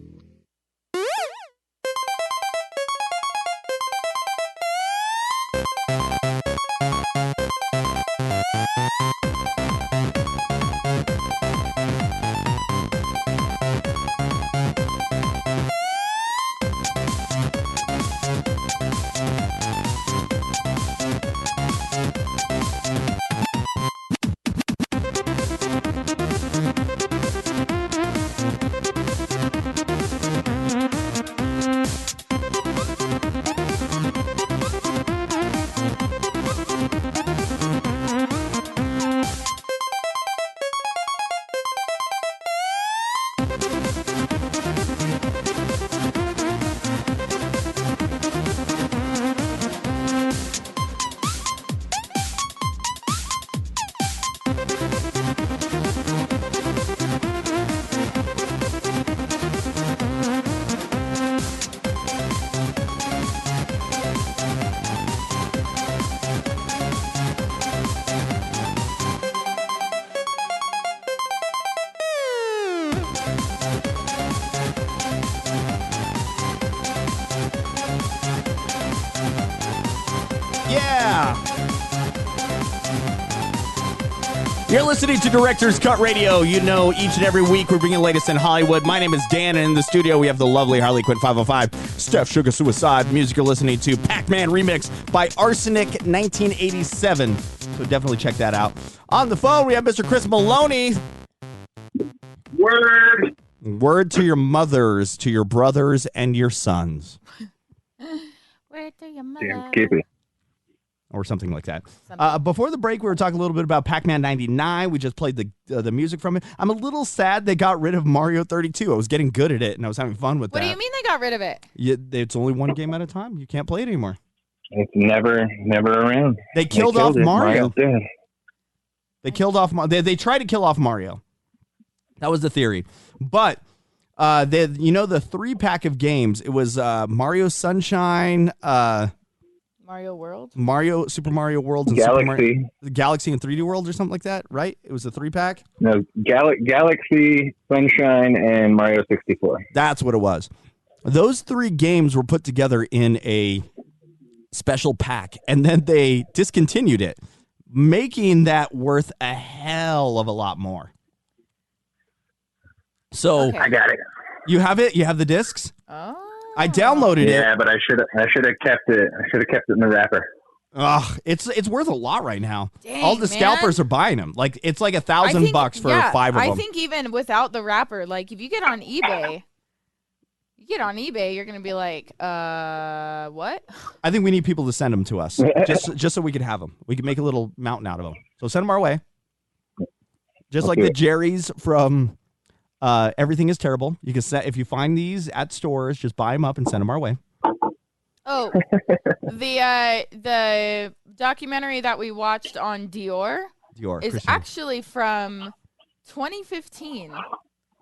You're listening to Director's Cut Radio. Each and every week we bring you the latest in Hollywood. My name is Dan, and in the studio we have the lovely Harley Quinn 505, Steph Sugar Suicide. Music you're listening to, Pac-Man Remix by Arsenic 1987. So definitely check that out. On the phone we have Mr. Chris Maloney. Word. Word to your mothers, to your brothers, and your sons. Word to your mother. Damn skippy. Or something like that. Before the break, we were talking a little bit about Pac-Man 99. We just played the music from it. I'm a little sad they got rid of Mario 32. I was getting good at it, and I was having fun with that. What do you mean they got rid of it? It's only one game at a time. You can't play it anymore. It's never around. They killed off Mario. They killed off. They tried to kill off Mario. That was the theory. But the 3-pack of games. It was Mario Sunshine. Mario World? Super Mario World, and Galaxy and 3D World or something like that, right? It was a 3-pack? No, Galaxy, Sunshine, and Mario 64. That's what it was. Those 3 games were put together in a special pack, and then they discontinued it, making that worth a hell of a lot more. So I got it. You have it? You have the discs? Oh. I downloaded it. Yeah, but I should have kept it. I should have kept it in the wrapper. Ugh, it's worth a lot right now. Dang, all the man. scalpers are buying them. Like it's like $1,000 for 5 of them. I think even without the wrapper, like if you get on eBay, you're gonna be like, what? I think we need people to send them to us, just so we could have them. We could make a little mountain out of them. So send them our way. Just like the Jerry's from Everything is Terrible. You can if you find these at stores, just buy them up and send them our way. Oh, the documentary that we watched on Dior is Christian. actually from 2015.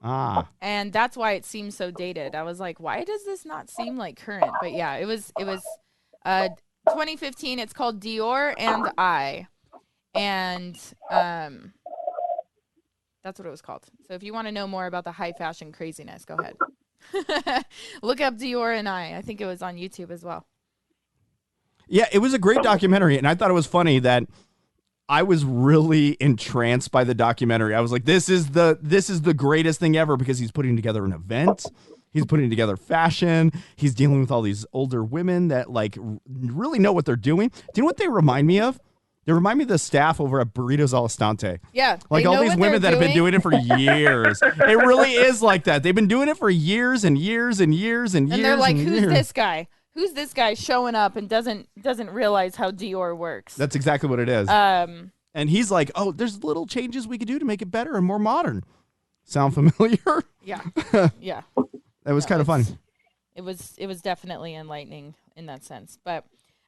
Ah. And that's why it seems so dated. I was like, why does this not seem like current? But yeah, it was 2015. It's called Dior and I. And that's what it was called. So if you want to know more about the high fashion craziness, go ahead. Look up Dior and I think it was on YouTube as well. Yeah, it was a great documentary, and I thought it was funny that I was really entranced by the documentary. I was like, this is the greatest thing ever because he's putting together an event. He's putting together fashion. He's dealing with all these older women that like really know what they're doing. Do you know what they remind me of? They remind me of the staff over at Burritos Al Estante. Yeah. Like all these women that have been doing it for years. It really is like that. They've been doing it for years and years and years and years. And they're like, who's years. this guy? Who's this guy showing up and doesn't realize how Dior works? That's exactly what it is. And he's like, oh, there's little changes we could do to make it better and more modern. Sound familiar? Yeah. Yeah. That was kind of fun. It was definitely enlightening in that sense. But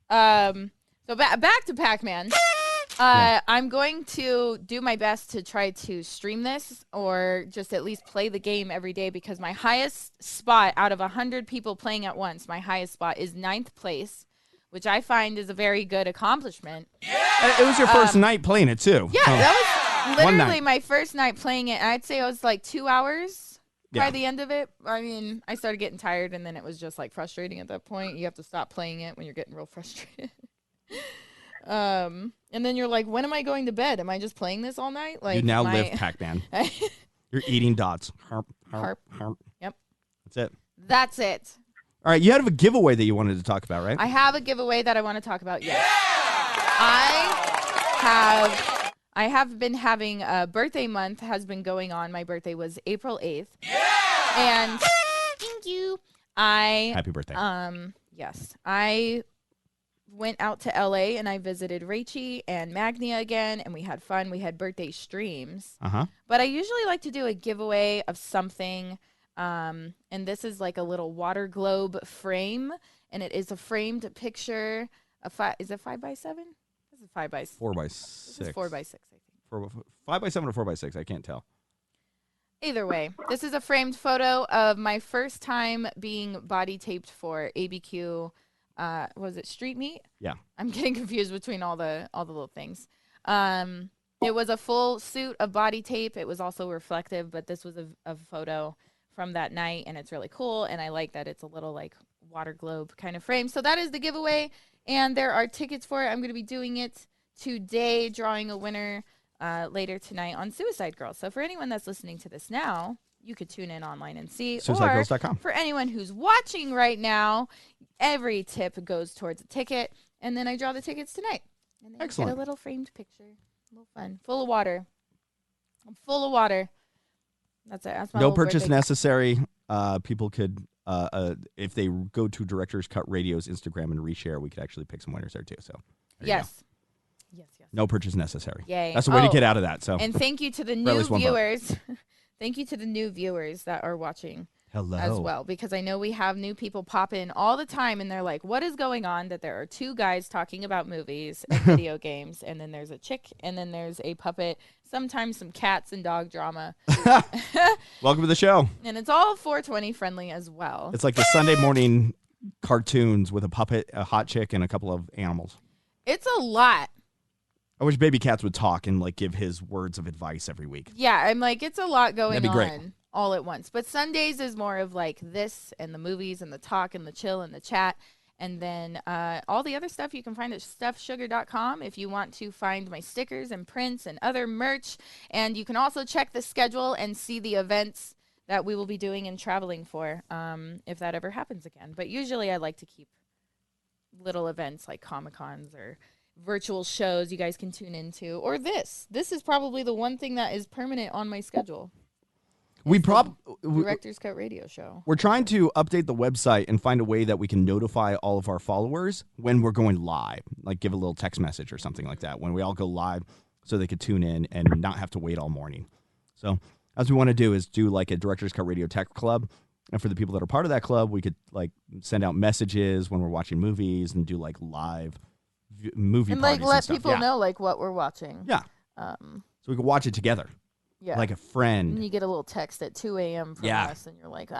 so back to Pac-Man. I'm going to do my best to try to stream this or just at least play the game every day because my highest spot out of 100 people playing at once, my highest spot is 9th place, which I find is a very good accomplishment. It was your first night playing it, too. Yeah, that was literally my first night playing it. And I'd say it was like 2 hours by the end of it. I mean, I started getting tired, and then it was just like frustrating at that point. You have to stop playing it when you're getting real frustrated. And then you're like, when am I going to bed? Am I just playing this all night? Like you now live Pac-Man. You're eating dots. Harp. Yep. That's it. That's it. All right, you had a giveaway that you wanted to talk about, right? I have a giveaway that I want to talk about. Yes. I have been having a birthday month has been going on. My birthday was April 8th. And thank you. Happy birthday. Yes. I went out to LA and I visited Rachie and Magnia again, and we had fun. We had birthday streams. But I usually like to do a giveaway of something. And this is like a little water globe frame, and it is a framed picture. Is it 5x7? This is 5x6. 4x6. This is 4x6, I think. 5x7 or 4x6? I can't tell. Either way, this is a framed photo of my first time being body taped for ABQ. Was it Street Meat? Yeah. I'm getting confused between all the little things. It was a full suit of body tape. It was also reflective, but this was a photo from that night, and it's really cool. And I like that it's a little like water globe kind of frame. So that is the giveaway, and there are tickets for it. I'm going to be doing it today, drawing a winner later tonight on Suicide Girls. So for anyone that's listening to this now, you could tune in online and see. SuicideGirls.com. Or for anyone who's watching right now, every tip goes towards a ticket, and then I draw the tickets tonight. And then Excellent. You get a little framed picture. A little fun. Full of water. I'm full of water. That's it. That's my No little purchase birthday. necessary. People could, if they go to Directors Cut Radio's Instagram and reshare, we could actually pick some winners there too. So Yes. No purchase necessary. Yay. That's the way to get out of that. So And thank you to the at new least one vote. viewers. Thank you to the new viewers that are watching. Hello. As well, because I know we have new people pop in all the time, and they're like, what is going on? That there are two guys talking about movies and video games, and then there's a chick, and then there's a puppet, sometimes some cats and dog drama. Welcome to the show. And it's all 420 friendly as well. It's like the Sunday morning cartoons with a puppet, a hot chick, and a couple of animals. It's a lot. I wish Baby Cats would talk and like give his words of advice every week. Yeah, I'm like, it's a lot going That'd be great. on. all at once. But Sundays is more of like this and the movies and the talk and the chill and the chat. And then all the other stuff you can find at stuffsugar.com if you want to find my stickers and prints and other merch. And you can also check the schedule and see the events that we will be doing and traveling for if that ever happens again. But usually I like to keep little events like Comic-Cons or virtual shows you guys can tune into. Or this. This is probably the one thing that is permanent on my schedule. Director's Cut Radio Show. We're trying to update the website and find a way that we can notify all of our followers when we're going live, like give a little text message or something like that when we all go live so they could tune in and not have to wait all morning. So as we want to do is do like a Director's Cut Radio Tech Club. And for the people that are part of that club, we could like send out messages when we're watching movies and do like live movie and parties like let and stuff. people know like what we're watching. Yeah. So we could watch it together. Yeah. Like a friend. And you get a little text at 2 a.m. from us, and you're like,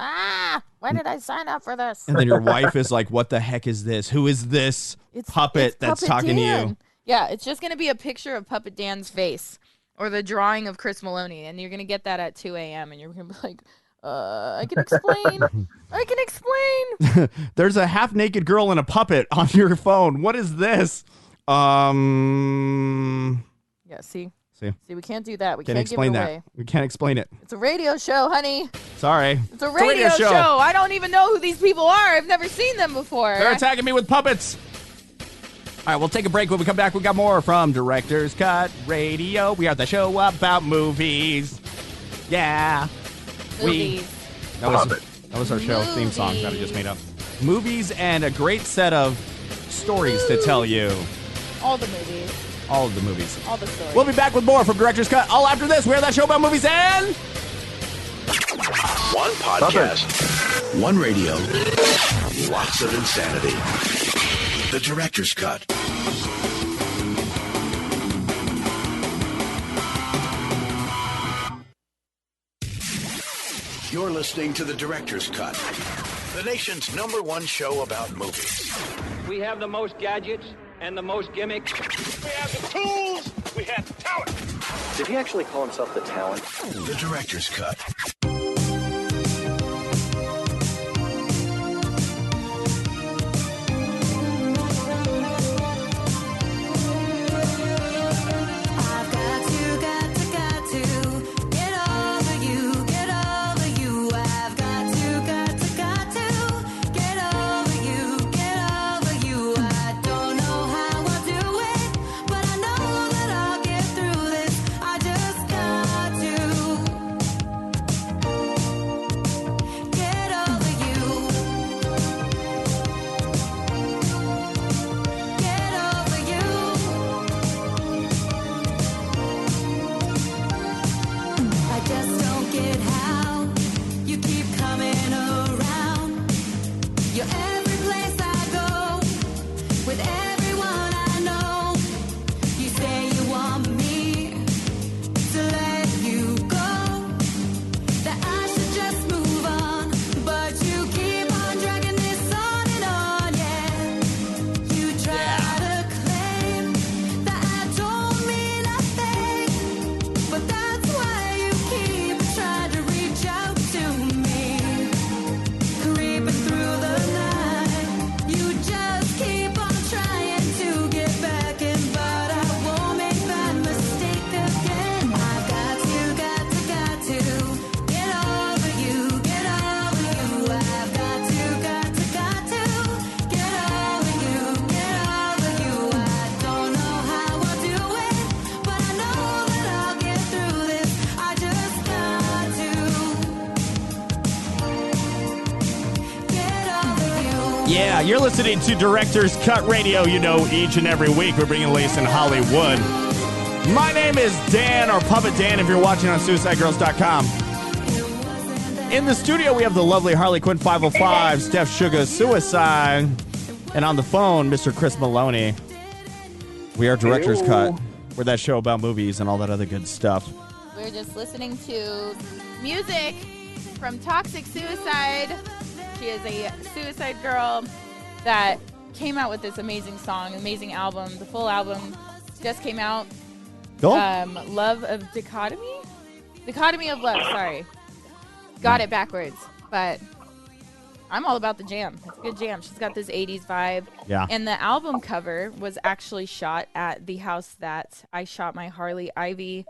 when did I sign up for this? And then your wife is like, what the heck is this? Who is this puppet that's talking to you? Yeah, it's just going to be a picture of Puppet Dan's face or the drawing of Chris Maloney, and you're going to get that at 2 a.m., and you're going to be like, I can explain. I can explain. There's a half-naked girl and a puppet on your phone. What is this? Yeah, see, we can't do that. We can't explain give it that. away. We can't explain it. It's a radio show, honey. Sorry. It's a radio show. I don't even know who these people are. I've never seen them before. They're attacking me with puppets. All right, we'll take a break. When we come back, we got more from Director's Cut Radio. We are the show about movies. Yeah. Movies. That was our show theme song that I just made up. Movies and a great set of stories to tell you. All the movies. All of the movies. All the stories. We'll be back with more from Director's Cut all after this. We are that show about movies and... One podcast. One radio. Lots of insanity. The Director's Cut. You're listening to The Director's Cut, the nation's #1 show about movies. We have the most gadgets and the most gimmicks. We have the tools. We have the talent. Did he actually call himself the Talent? The Director's Cut. Yeah, you're listening to Director's Cut Radio. You know, each and every week we're bringing the latest in Hollywood. My name is Dan, or Puppet Dan, if you're watching on SuicideGirls.com. In the studio, we have the lovely Harley Quinn 505, Steph Sugar Suicide, and on the phone, Mr. Chris Maloney. We are Director's Cut. We're that show about movies and all that other good stuff. We're just listening to music from Toxic Suicide. She is a suicide girl that came out with this amazing song, amazing album. The full album just came out. Cool. Love of Dichotomy? Dichotomy of Love, sorry. got it backwards, but I'm all about the jam. It's a good jam. She's got this 80s vibe. Yeah. And the album cover was actually shot at the house that I shot my Harley Ivy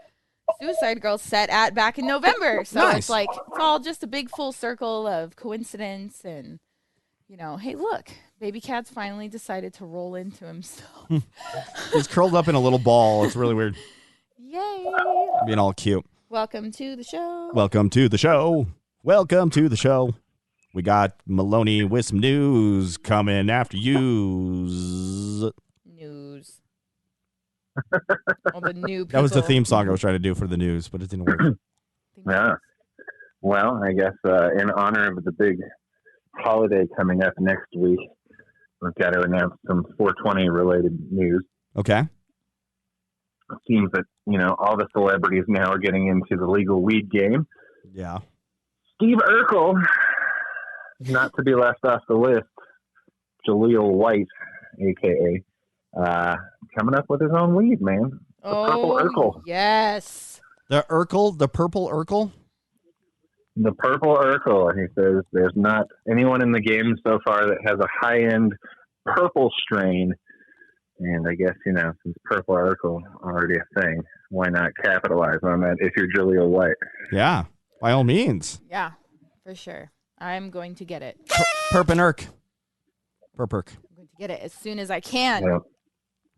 Suicide Girl set at back in November. So Nice. it's like, it's all just a big full circle of coincidence. And, you know, hey, look, Baby Cat's finally decided to roll into himself. He's curled up in a little ball. It's really weird. Yay. Being all cute. Welcome to the show. Welcome to the show. Welcome to the show. We got Maloney with some news coming after you. News. All the new people. That was the theme song I was trying to do for the news, but it didn't work. Yeah. Well, I guess in honor of the big holiday coming up next week, we've got to announce some 420 related news. Okay. It seems that, you know, all the celebrities now are getting into the legal weed game. Yeah. Steve Urkel, not to be left off the list, Jaleel White, a.k.a., coming up with his own weed, man. The Purple Urkel. Yes. The Urkel, the Purple Urkel? The Purple Urkel. He says there's not anyone in the game so far that has a high-end purple strain. And I guess, you know, since Purple Urkel already a thing, why not capitalize on that if you're Jaleel White? Yeah, by all means. Yeah, for sure. I'm going to get it. Perp and Urk. Perp-Urk. I'm going to get it as soon as I can. Yeah.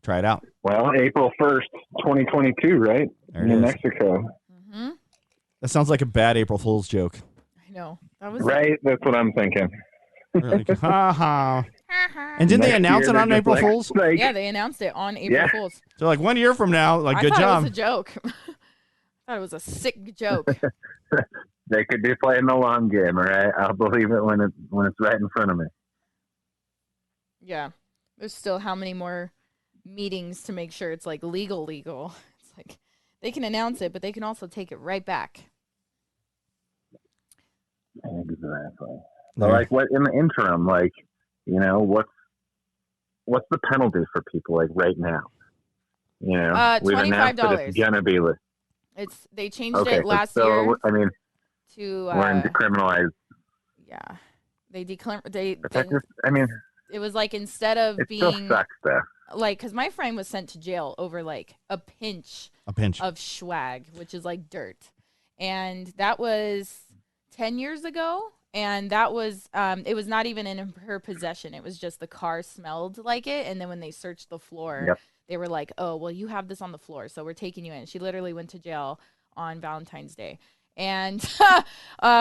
Try it out. Well, April 1st, 2022, right? There it New is. Mexico. Mm-hmm. That sounds like a bad April Fool's joke. I know. That was Right? That's what I'm thinking. Like, ha ha. And didn't they Next announce year, it on they're April just like- Fool's? like- Yeah, they announced it on April Yeah. Fool's. So like 1 year from now, like, I good thought job. it was a joke. I thought it was a sick joke. They could be playing the long game, all right? I'll believe it when it's right in front of me. Yeah. There's still how many more meetings to make sure it's like legal. It's like they can announce it, but they can also take it right back. Exactly. So, like, what in the interim, like, you know, what's the penalty for people, like, right now? You know, we've announced that it's gonna be. They changed it last year. I mean, to we're in decriminalized. Yeah, they it was like instead of it being still sucks though. Like, because my friend was sent to jail over like a pinch of swag, which is like dirt, and that was 10 years ago. And that was, it was not even in her possession. It was just the car smelled like it. And then when they searched the floor, they were like, oh, well, you have this on the floor, so we're taking you in. She literally went to jail on Valentine's Day and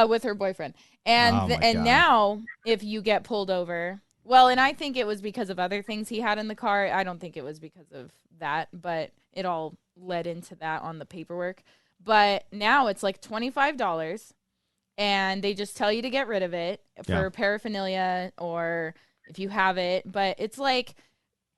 with her boyfriend. And and now if you get pulled over, well, and I think it was because of other things he had in the car. I don't think it was because of that, but it all led into that on the paperwork. But now it's like $25. And they just tell you to get rid of it for paraphernalia or if you have it. But it's like,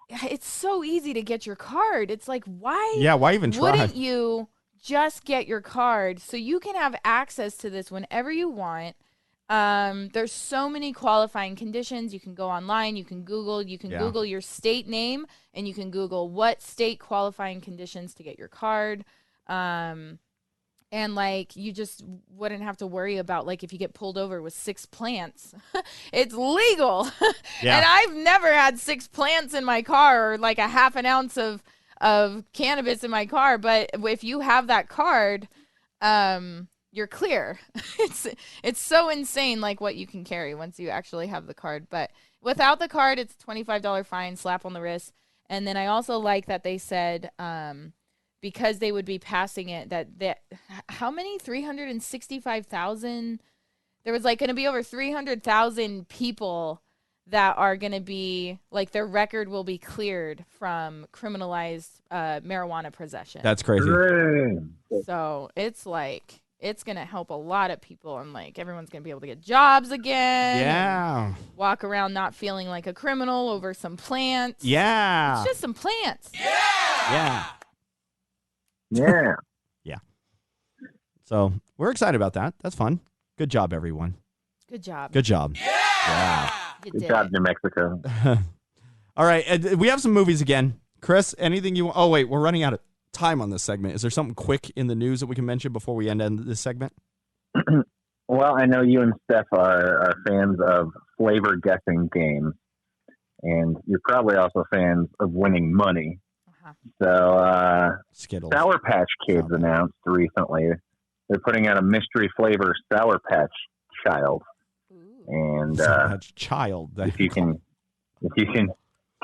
it's so easy to get your card. It's like, why? Yeah, why even try? Wouldn't you just get your card so you can have access to this whenever you want? There's so many qualifying conditions. You can go online. You can Google. You can Google your state name, and you can Google what state qualifying conditions to get your card. And, like, you just wouldn't have to worry about, like, if you get pulled over with 6 plants. It's legal. Yeah. And I've never had 6 plants in my car or, like, a half an ounce of cannabis in my car. But if you have that card, you're clear. It's so insane, like, what you can carry once you actually have the card. But without the card, it's a $25 fine, slap on the wrist. And then I also like that they said because they would be passing it, that how many? 365,000? There was like going to be over 300,000 people that are going to be, like, their record will be cleared from criminalized marijuana possession. That's crazy. So it's like, it's going to help a lot of people, and like everyone's going to be able to get jobs again. Yeah. Walk around not feeling like a criminal over some plants. Yeah. It's just some plants. Yeah. Yeah. Yeah. So we're excited about that. That's fun. Good job, everyone. Good job. Good job. Yeah. Good job, New Mexico. All right. We have some movies again. Chris, anything you want? Oh, wait. We're running out of time on this segment. Is there something quick in the news that we can mention before we end this segment? Well, I know you and Steph are fans of flavor guessing games, and you're probably also fans of winning money. So, Skittles. Sour Patch Kids announced recently they're putting out a mystery flavor Sour Patch Child, and Sour Patch Child. if you can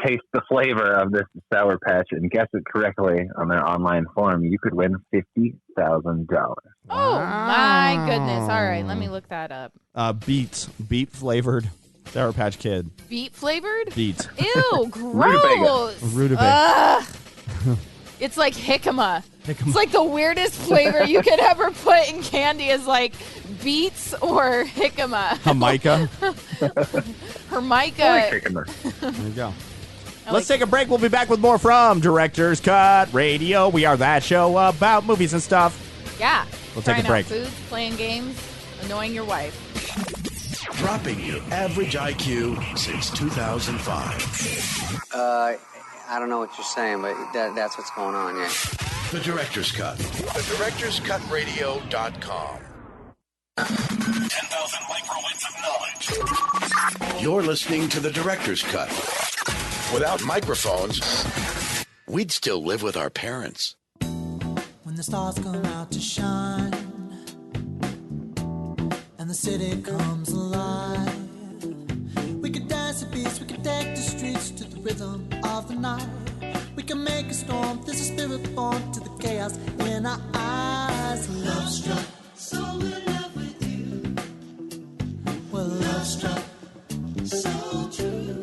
taste the flavor of this Sour Patch and guess it correctly on their online forum, you could win $50,000. Oh my goodness! All right, let me look that up. Beet flavored Sour Patch Kid. Beet flavored? Beet. Ew, gross. Rutabaga. It's like jicama. It's like the weirdest flavor you could ever put in candy is like beets or jicama. Jamaica. Hermica. There you go. Let's take a break. We'll be back with more from Director's Cut Radio. We are that show about movies and stuff. Yeah. We'll take a Trying break. out foods, playing games, annoying your wife. Dropping your average IQ since 2005. I don't know what you're saying, but that's what's going on, yeah. The Director's Cut. TheDirector'sCutRadio.com. 10,000 microwatts of knowledge. You're listening to The Director's Cut. Without microphones, we'd still live with our parents. When the stars come out to shine and the city comes alive, we could dance a piece, we could take the streets to the rhythm of the night. We can make a storm, there's a spirit born to the chaos in our eyes. Love struck, so in love with you. Well, love struck, so true.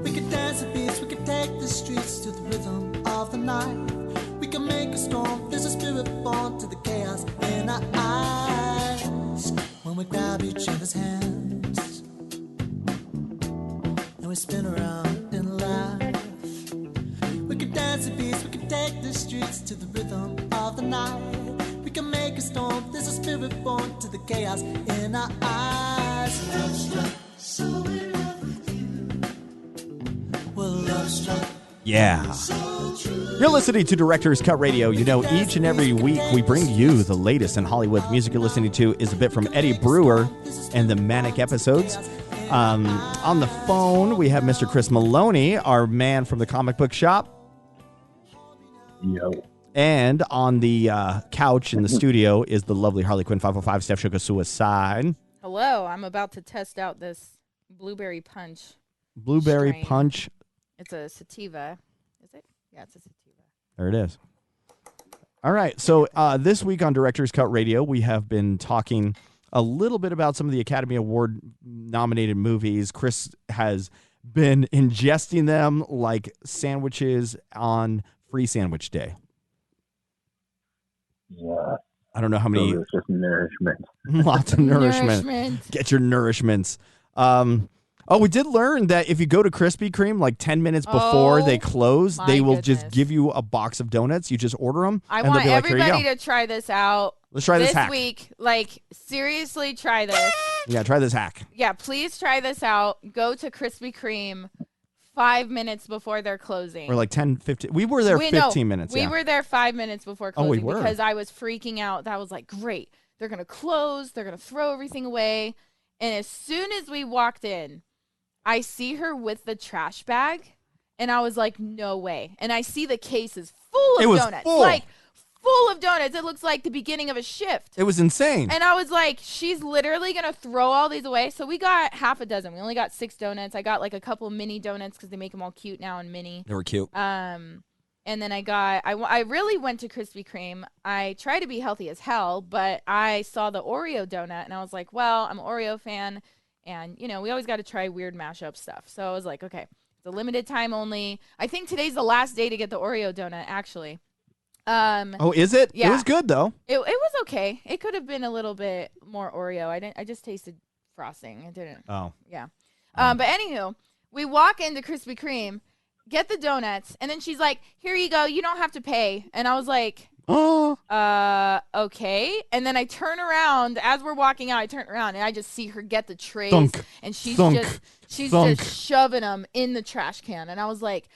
We could dance a piece, we could take the streets to the rhythm of the night. We can make a storm, there's a spirit born to the chaos in our eyes. When we grab each other's hands and we spin around and laugh, we could dance a piece, we could take the streets to the rhythm of the night. We can make a storm, there's a spirit born to the chaos in our eyes. Love struck, so in love with you. Well, love struck. Yeah. You're listening to Director's Cut Radio. You know, each and every week we bring you the latest in Hollywood. Music you're listening to is a bit from Eddie Brewer and the Manic Episodes. On the phone, we have Mr. Chris Maloney, our man from the comic book shop. Yo. And on the couch in the studio is the lovely Harley Quinn 505, Steph Sugar Suicide. Hello, I'm about to test out this blueberry punch. Blueberry strain. Punch. It's a sativa. Is it? Yeah, it's a sativa. There it is. All right. So this week on Director's Cut Radio, we have been talking a little bit about some of the Academy Award nominated movies. Chris has been ingesting them like sandwiches on Free Sandwich Day. Yeah. I don't know how many. So it's just nourishment. Lots of nourishment. Get your nourishments. Oh, we did learn that if you go to Krispy Kreme like 10 minutes before they close, they will just give you a box of donuts. You just order them. I and want they'll be like, everybody here you go. to try this out. Let's try this hack. week. Like, seriously, try this. Yeah, try this hack. Yeah, please try this out. Go to Krispy Kreme 5 minutes before they're closing. Or like 10, 15. We were there 15 minutes. We were there 5 minutes before Oh, we closing were. because I was freaking out. That was like, great. They're going to close. They're going to throw everything away. And as soon as we walked in, I see her with the trash bag, and I was like, no way. And I see the cases full of donuts. Full. Like, full of donuts. It looks like the beginning of a shift. It was insane. And I was like, she's literally going to throw all these away. So we got half a dozen. We only got 6 donuts. I got like a couple mini donuts because they make them all cute now and mini. They were cute. And then I really went to Krispy Kreme. I try to be healthy as hell, but I saw the Oreo donut, and I was like, well, I'm an Oreo fan. And, you know, we always got to try weird mashup stuff. So I was like, okay, it's a limited time only. I think today's the last day to get the Oreo donut, actually. Oh, is it? Yeah. It was good, though. It was okay. It could have been a little bit more Oreo. I just tasted frosting. It didn't. Oh. Yeah. But anywho, we walk into Krispy Kreme, get the donuts, and then she's like, here you go. You don't have to pay. And I was like, okay. And then I turn around as we're walking out. I turn around and I just see her get the trays, and she's just shoving them in the trash can. And I was like,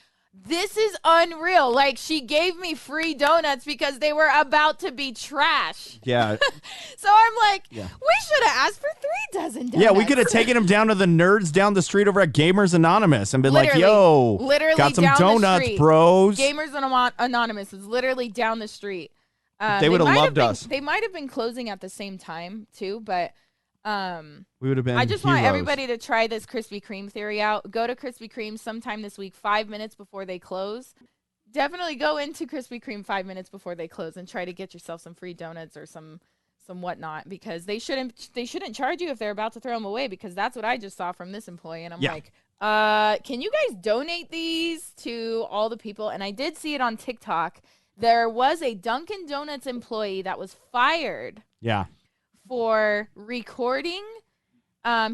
This is unreal. Like, she gave me free donuts because they were about to be trash. Yeah. So I'm like, we should have asked for 3 dozen donuts. Yeah, we could have taken him down to the nerds down the street over at Gamers Anonymous and been like, yo, got some down donuts, the street. bros. Gamers Anonymous is literally down the street. They would have loved us. They might have been closing at the same time, too, but we would have been I just heroes. want everybody to try this Krispy Kreme theory out. Go to Krispy Kreme sometime this week, 5 minutes before they close. Definitely go into Krispy Kreme 5 minutes before they close and try to get yourself some free donuts or some whatnot, because they shouldn't charge you if they're about to throw them away, because that's what I just saw from this employee, and I'm like, can you guys donate these to all the people? And I did see it on TikTok. There was a Dunkin' Donuts employee that was fired. Yeah. For recording,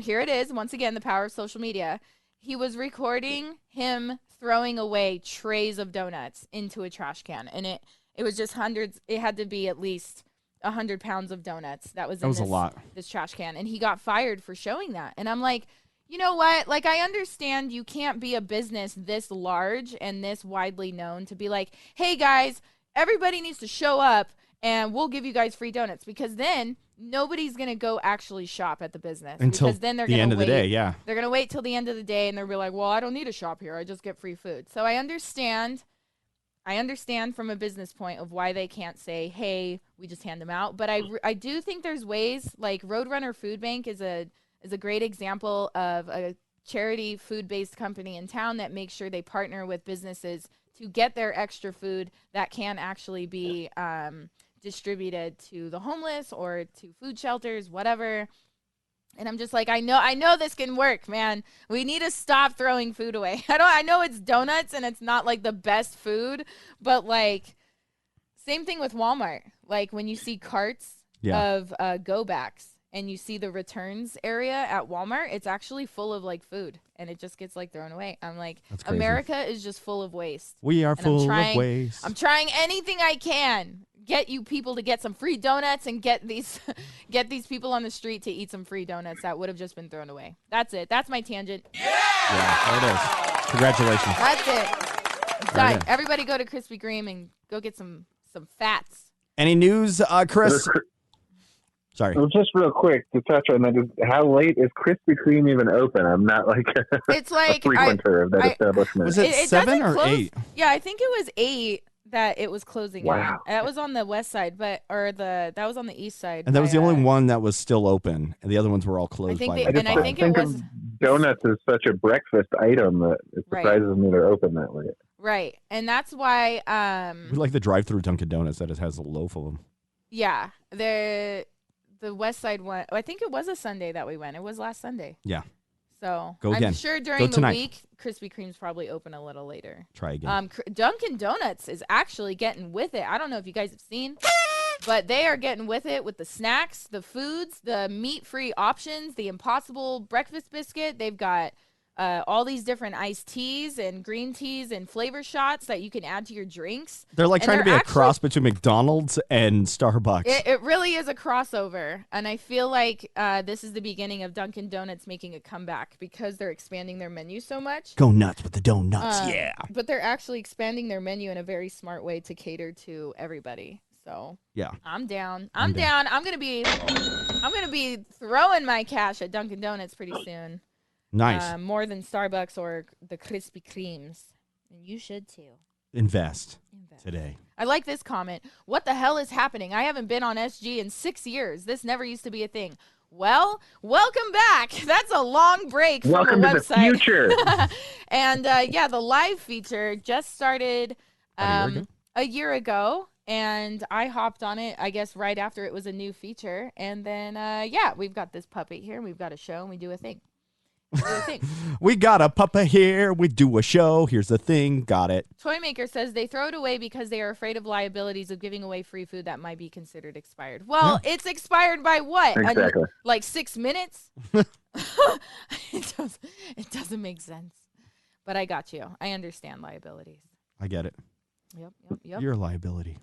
here it is, once again, the power of social media. He was recording him throwing away trays of donuts into a trash can, and it was just hundreds. It had to be at least 100 pounds of donuts that was in a lot. This trash can, and he got fired for showing that. And I'm like, you know what? Like, I understand you can't be a business this large and this widely known to be like, hey guys, everybody needs to show up and we'll give you guys free donuts, because then nobody's going to go actually shop at the business. Until because then they're the gonna end of wait. the day, yeah. They're going to wait till the end of the day, and they'll be like, well, I don't need to shop here. I just get free food. So I understand from a business point of why they can't say, hey, we just hand them out. But I do think there's ways, like Roadrunner Food Bank is a great example of a charity food-based company in town that makes sure they partner with businesses to get their extra food that can actually be distributed to the homeless or to food shelters, whatever. And I'm just like, I know this can work, man. We need to stop throwing food away. I know it's donuts and it's not like the best food, but like, same thing with Walmart. Like, when you see carts of go backs and you see the returns area at Walmart, it's actually full of like food, and it just gets like thrown away. I'm like, America is just full of waste. We are full of waste. I'm trying anything I can. Get you people to get some free donuts and get these people on the street to eat some free donuts that would have just been thrown away. That's it. That's my tangent. Yeah, there it is. Congratulations. That's it. Done. Everybody go to Krispy Kreme and go get some fats. Any news, Chris? Sorry. Well, just real quick to touch on that, how late is Krispy Kreme even open? I'm not like it's like a frequenter of that establishment. Was it 7 or 8? Yeah, I think it was 8 that it was closing. Wow. That was on the west side, that was on the east side. And that was the only one that was still open, and the other ones were all closed. I think it was. Donuts is such a breakfast item that it surprises me they're open that late. Right, and that's why. We like the drive-through Dunkin' Donuts that has a loaf of them. Yeah, the west side one. I think it was a Sunday that we went. It was last Sunday. Yeah. So Go again. I'm sure during the week, Krispy Kreme's probably open a little later. Try again. Dunkin' Donuts is actually getting with it. I don't know if you guys have seen, but they are getting with it with the snacks, the foods, the meat-free options, the Impossible breakfast biscuit. They've got all these different iced teas and green teas and flavor shots that you can add to your drinks. They're like trying to be a cross between McDonald's and Starbucks. It really is a crossover, and I feel like this is the beginning of Dunkin' Donuts making a comeback because they're expanding their menu so much. Go nuts with the donuts, yeah. But they're actually expanding their menu in a very smart way to cater to everybody. So yeah, I'm down. I'm down. I'm gonna be throwing my cash at Dunkin' Donuts pretty soon. Nice. More than Starbucks or the Krispy Kremes. And you should too. Invest today. I like this comment. What the hell is happening? I haven't been on SG in 6 years. This never used to be a thing. Well, welcome back. That's a long break from welcome the to website. The future. And the live feature just started a year ago. And I hopped on it, I guess, right after it was a new feature. And then, we've got this puppet here. And we've got a show and we do a thing. We got a puppet here. We do a show. Here's the thing. Got it. Toymaker says they throw it away because they are afraid of liabilities of giving away free food that might be considered expired. Well, it's expired by what? Exactly. Like 6 minutes? It doesn't make sense. But I got you. I understand liabilities. I get it. Yep. You're a liability.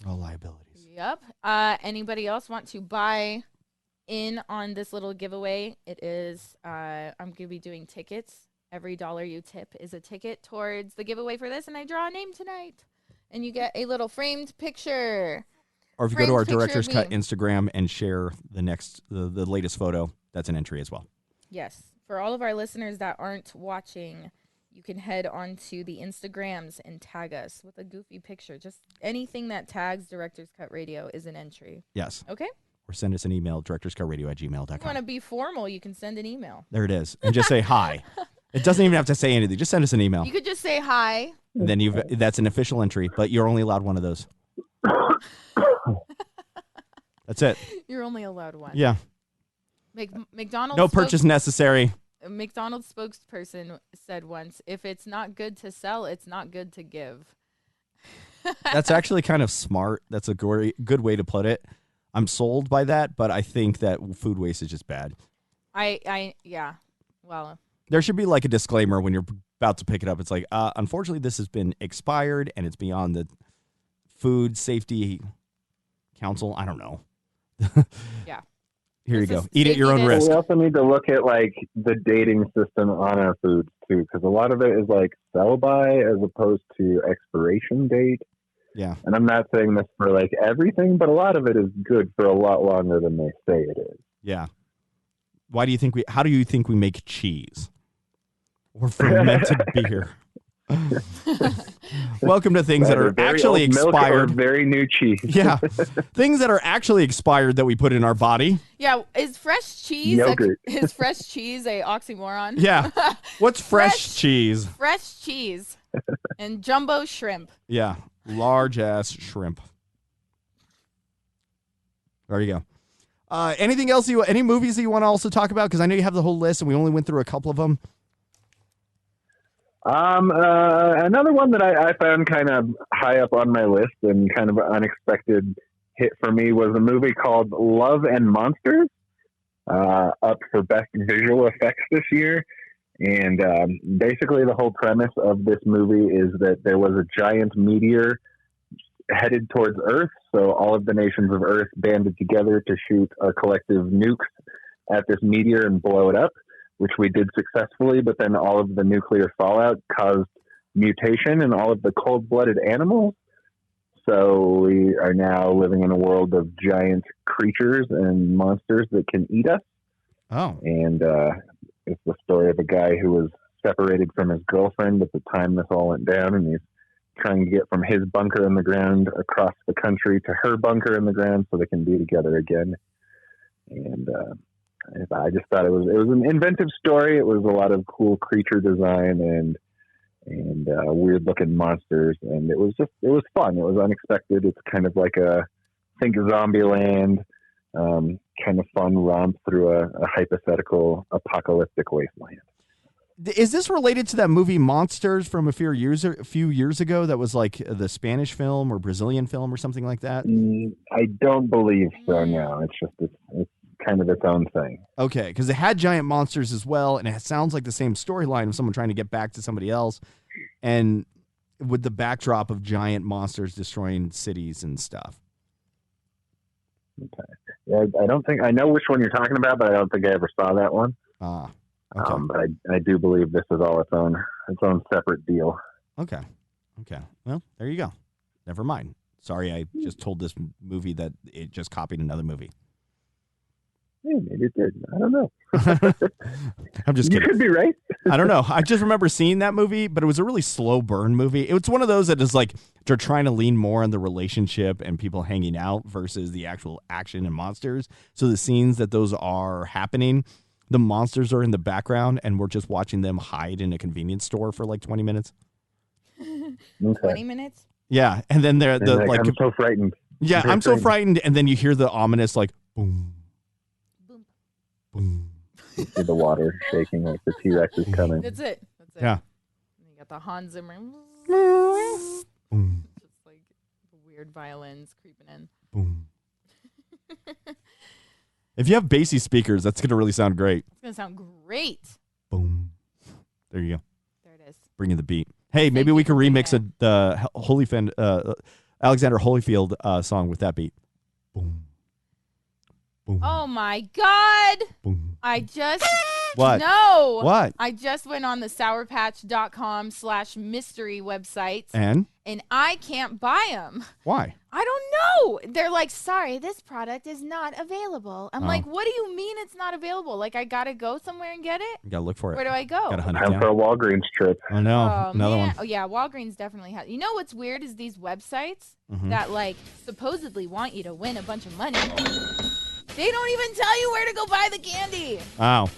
All liabilities. Yep. Anybody else want to buy in on this little giveaway? It is I'm gonna be doing tickets Every dollar you tip is a ticket towards the giveaway for this, and I draw a name tonight. And you get a little framed picture. Or if you go to our Director's Cut Instagram and share the latest photo, that's an entry as well. Yes. For all of our listeners that aren't watching, you can head onto the Instagrams and tag us with a goofy picture. Just anything that tags Director's Cut Radio is an entry. Yes. Okay? Or send us an email, directorscutradio@gmail.com. If you want to be formal, you can send an email. There it is. And just say hi. It doesn't even have to say anything. Just send us an email. You could just say hi. And then that's an official entry, but you're only allowed one of those. That's it. You're only allowed one. Yeah. McDonald's. No purchase necessary. A McDonald's spokesperson said once, if it's not good to sell, it's not good to give. That's actually kind of smart. That's a good way to put it. I'm sold by that, but I think that food waste is just bad. Yeah. Well, there should be like a disclaimer when you're about to pick it up. It's like, unfortunately, this has been expired and it's beyond the Food Safety Council. I don't know. Yeah. Here you go. Eat at your own risk. We also need to look at like the dating system on our foods too, because a lot of it is like sell by as opposed to expiration date. Yeah. And I'm not saying this for like everything, but a lot of it is good for a lot longer than they say it is. Yeah. How do you think we make cheese? Or fermented beer? Welcome to things that are actually expired. Very new cheese. Yeah. Things that are actually expired that we put in our body. Yeah. Is fresh cheese yogurt? Is fresh cheese a oxymoron? Yeah. What's fresh cheese? Fresh cheese and jumbo shrimp. Yeah. Large ass shrimp. There you go. Anything else? Any movies that you want to also talk about? Because I know you have the whole list and we only went through a couple of them. Another one that I found kind of high up on my list and kind of an unexpected hit for me was a movie called Love and Monsters, up for Best Visual Effects this year. And basically the whole premise of this movie is that there was a giant meteor headed towards Earth. So all of the nations of Earth banded together to shoot a collective nukes at this meteor and blow it up, which we did successfully, but then all of the nuclear fallout caused mutation in all of the cold-blooded animals. So we are now living in a world of giant creatures and monsters that can eat us. Oh. And it's the story of a guy who was separated from his girlfriend at the time this all went down, and he's trying to get from his bunker in the ground across the country to her bunker in the ground so they can be together again. And I just thought it was an inventive story. It was a lot of cool creature design and weird looking monsters, and it was fun. It was unexpected. It's kind of like think Zombieland, kind of fun romp through a hypothetical apocalyptic wasteland. Is this related to that movie Monsters from a few years ago that was like the Spanish film or Brazilian film or something like that? I don't believe so, no. It's kind of its own thing. Okay, because it had giant monsters as well, and it sounds like the same storyline of someone trying to get back to somebody else, and with the backdrop of giant monsters destroying cities and stuff. Okay. Yeah, I know which one you're talking about, but I don't think I ever saw that one. Ah. Okay. But I do believe this is all its own separate deal. Okay. Well, there you go. Never mind. Sorry, I just told this movie that it just copied another movie. Yeah, maybe it did. I don't know. I'm just kidding. You could be right. I don't know. I just remember seeing that movie, but it was a really slow burn movie. It's one of those that is like they're trying to lean more on the relationship and people hanging out versus the actual action and monsters. So the scenes that those are happening, the monsters are in the background and we're just watching them hide in a convenience store for like 20 minutes. Okay. 20 minutes? Yeah. And then they're like, I'm so frightened. Yeah, I'm so frightened. And then you hear the ominous like boom. Boom. You see the water shaking like the T-Rex is coming. That's it. Yeah. And you got the Hans Zimmer. Boom. Just like the weird violins creeping in. Boom. If you have bassy speakers, that's going to really sound great. It's going to sound great. Boom. There you go. There it is. Bring in the beat. Hey, maybe we can remix the Alexander Holyfield song with that beat. Boom. Boom. Oh my God. Boom. I just What? No. What? I just went on the sourpatch.com/mystery website. And I can't buy them. why? I don't know. They're like, sorry, this product is not available. I'm like, what do you mean it's not available? Like, I got to go somewhere and get it? You got to look for it. Where do I go? Got to hunt it Time down. for a Walgreens trip. Oh, no. Another one. Oh, yeah. Walgreens definitely has. You know what's weird is these websites that, like, supposedly want you to win a bunch of money. They don't even tell you where to go buy the candy. Wow.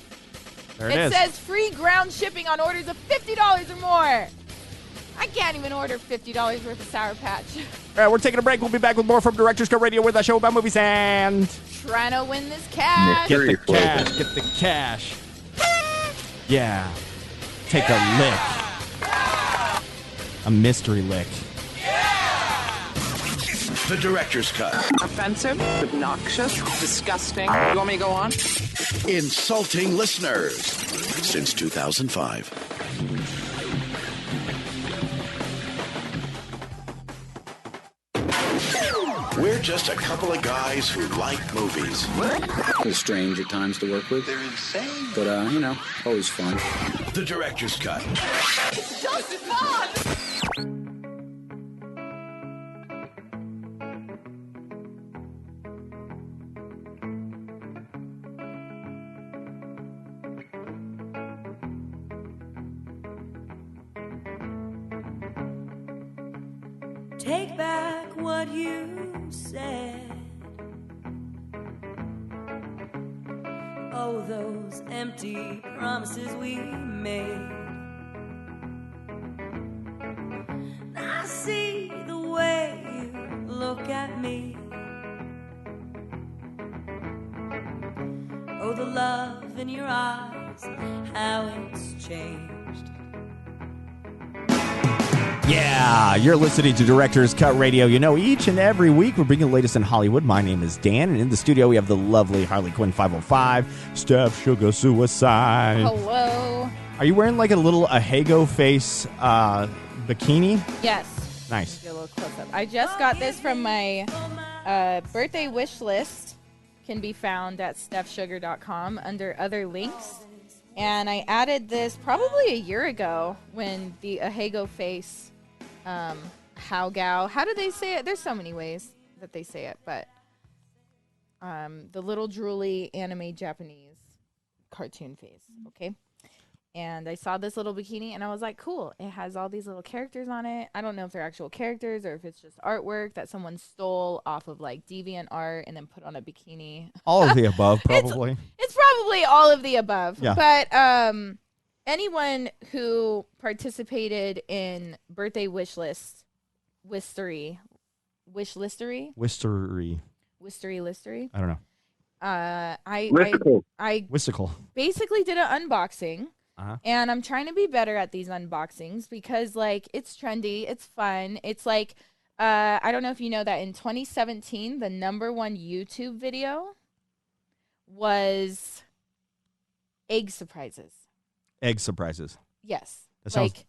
There it is. It says free ground shipping on orders of $50 or more. I can't even order $50 worth of Sour Patch. All right, we're taking a break. We'll be back with more from Director's Cut Radio with a show about movies and... Trying to win this cash. Get the cash. Get the cash. Yeah. Take a lick. A mystery lick. The Director's Cut. Offensive, obnoxious, disgusting. You want me to go on? Insulting listeners since 2005. We're just a couple of guys who like movies. It's strange at times to work with. They're insane. But, always fun. The Director's Cut. It's just fun! Take back what you said. Oh, those empty promises we made. I see the way you look at me. Oh, the love in your eyes, how it's changed. Yeah, you're listening to Director's Cut Radio. You know, each and every week we're bringing the latest in Hollywood. My name is Dan, and in the studio we have the lovely Harley Quinn 505, Steph Sugar Suicide. Hello. Are you wearing like a little Ahego face bikini? Yes. Nice. Get a little close up. I just got this from my birthday wish list. Can be found at stephsugar.com under other links. And I added this probably a year ago when the Ahego face, how do they say it? There's so many ways that they say it, but the little drooly anime Japanese cartoon face, okay? And I saw this little bikini, and I was like, cool. It has all these little characters on it. I don't know if they're actual characters or if it's just artwork that someone stole off of, like, DeviantArt and then put on a bikini. All of the above, probably. It's probably all of the above. Yeah. But anyone who participated in birthday wistery, Wistery. listery. I don't know. I Wisticle. basically did an unboxing. Uh-huh. And I'm trying to be better at these unboxings because, like, it's trendy. It's fun. It's like, I don't know if you know that in 2017, the #1 YouTube video was egg surprises. Egg surprises. Yes. That sounds... Like,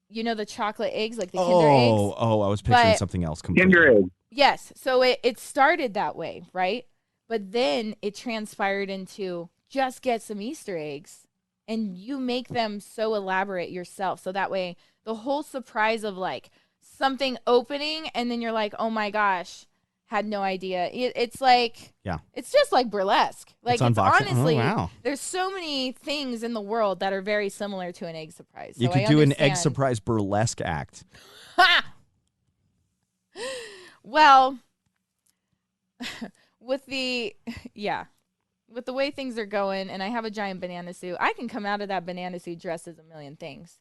you know the chocolate eggs, like the Kinder eggs? Oh, I was picturing something else completely. Kinder egg. Yes. So it started that way, right? But then it transpired into just get some Easter eggs. And you make them so elaborate yourself. So that way, the whole surprise of, like, something opening, and then you're like, oh, my gosh, had no idea. It's like, yeah, it's just like burlesque. Like, it's honestly, wow. There's so many things in the world that are very similar to an egg surprise. You could do an egg surprise burlesque act. Ha! Well, with the way things are going, and I have a giant banana suit, I can come out of that banana suit dressed as a million things.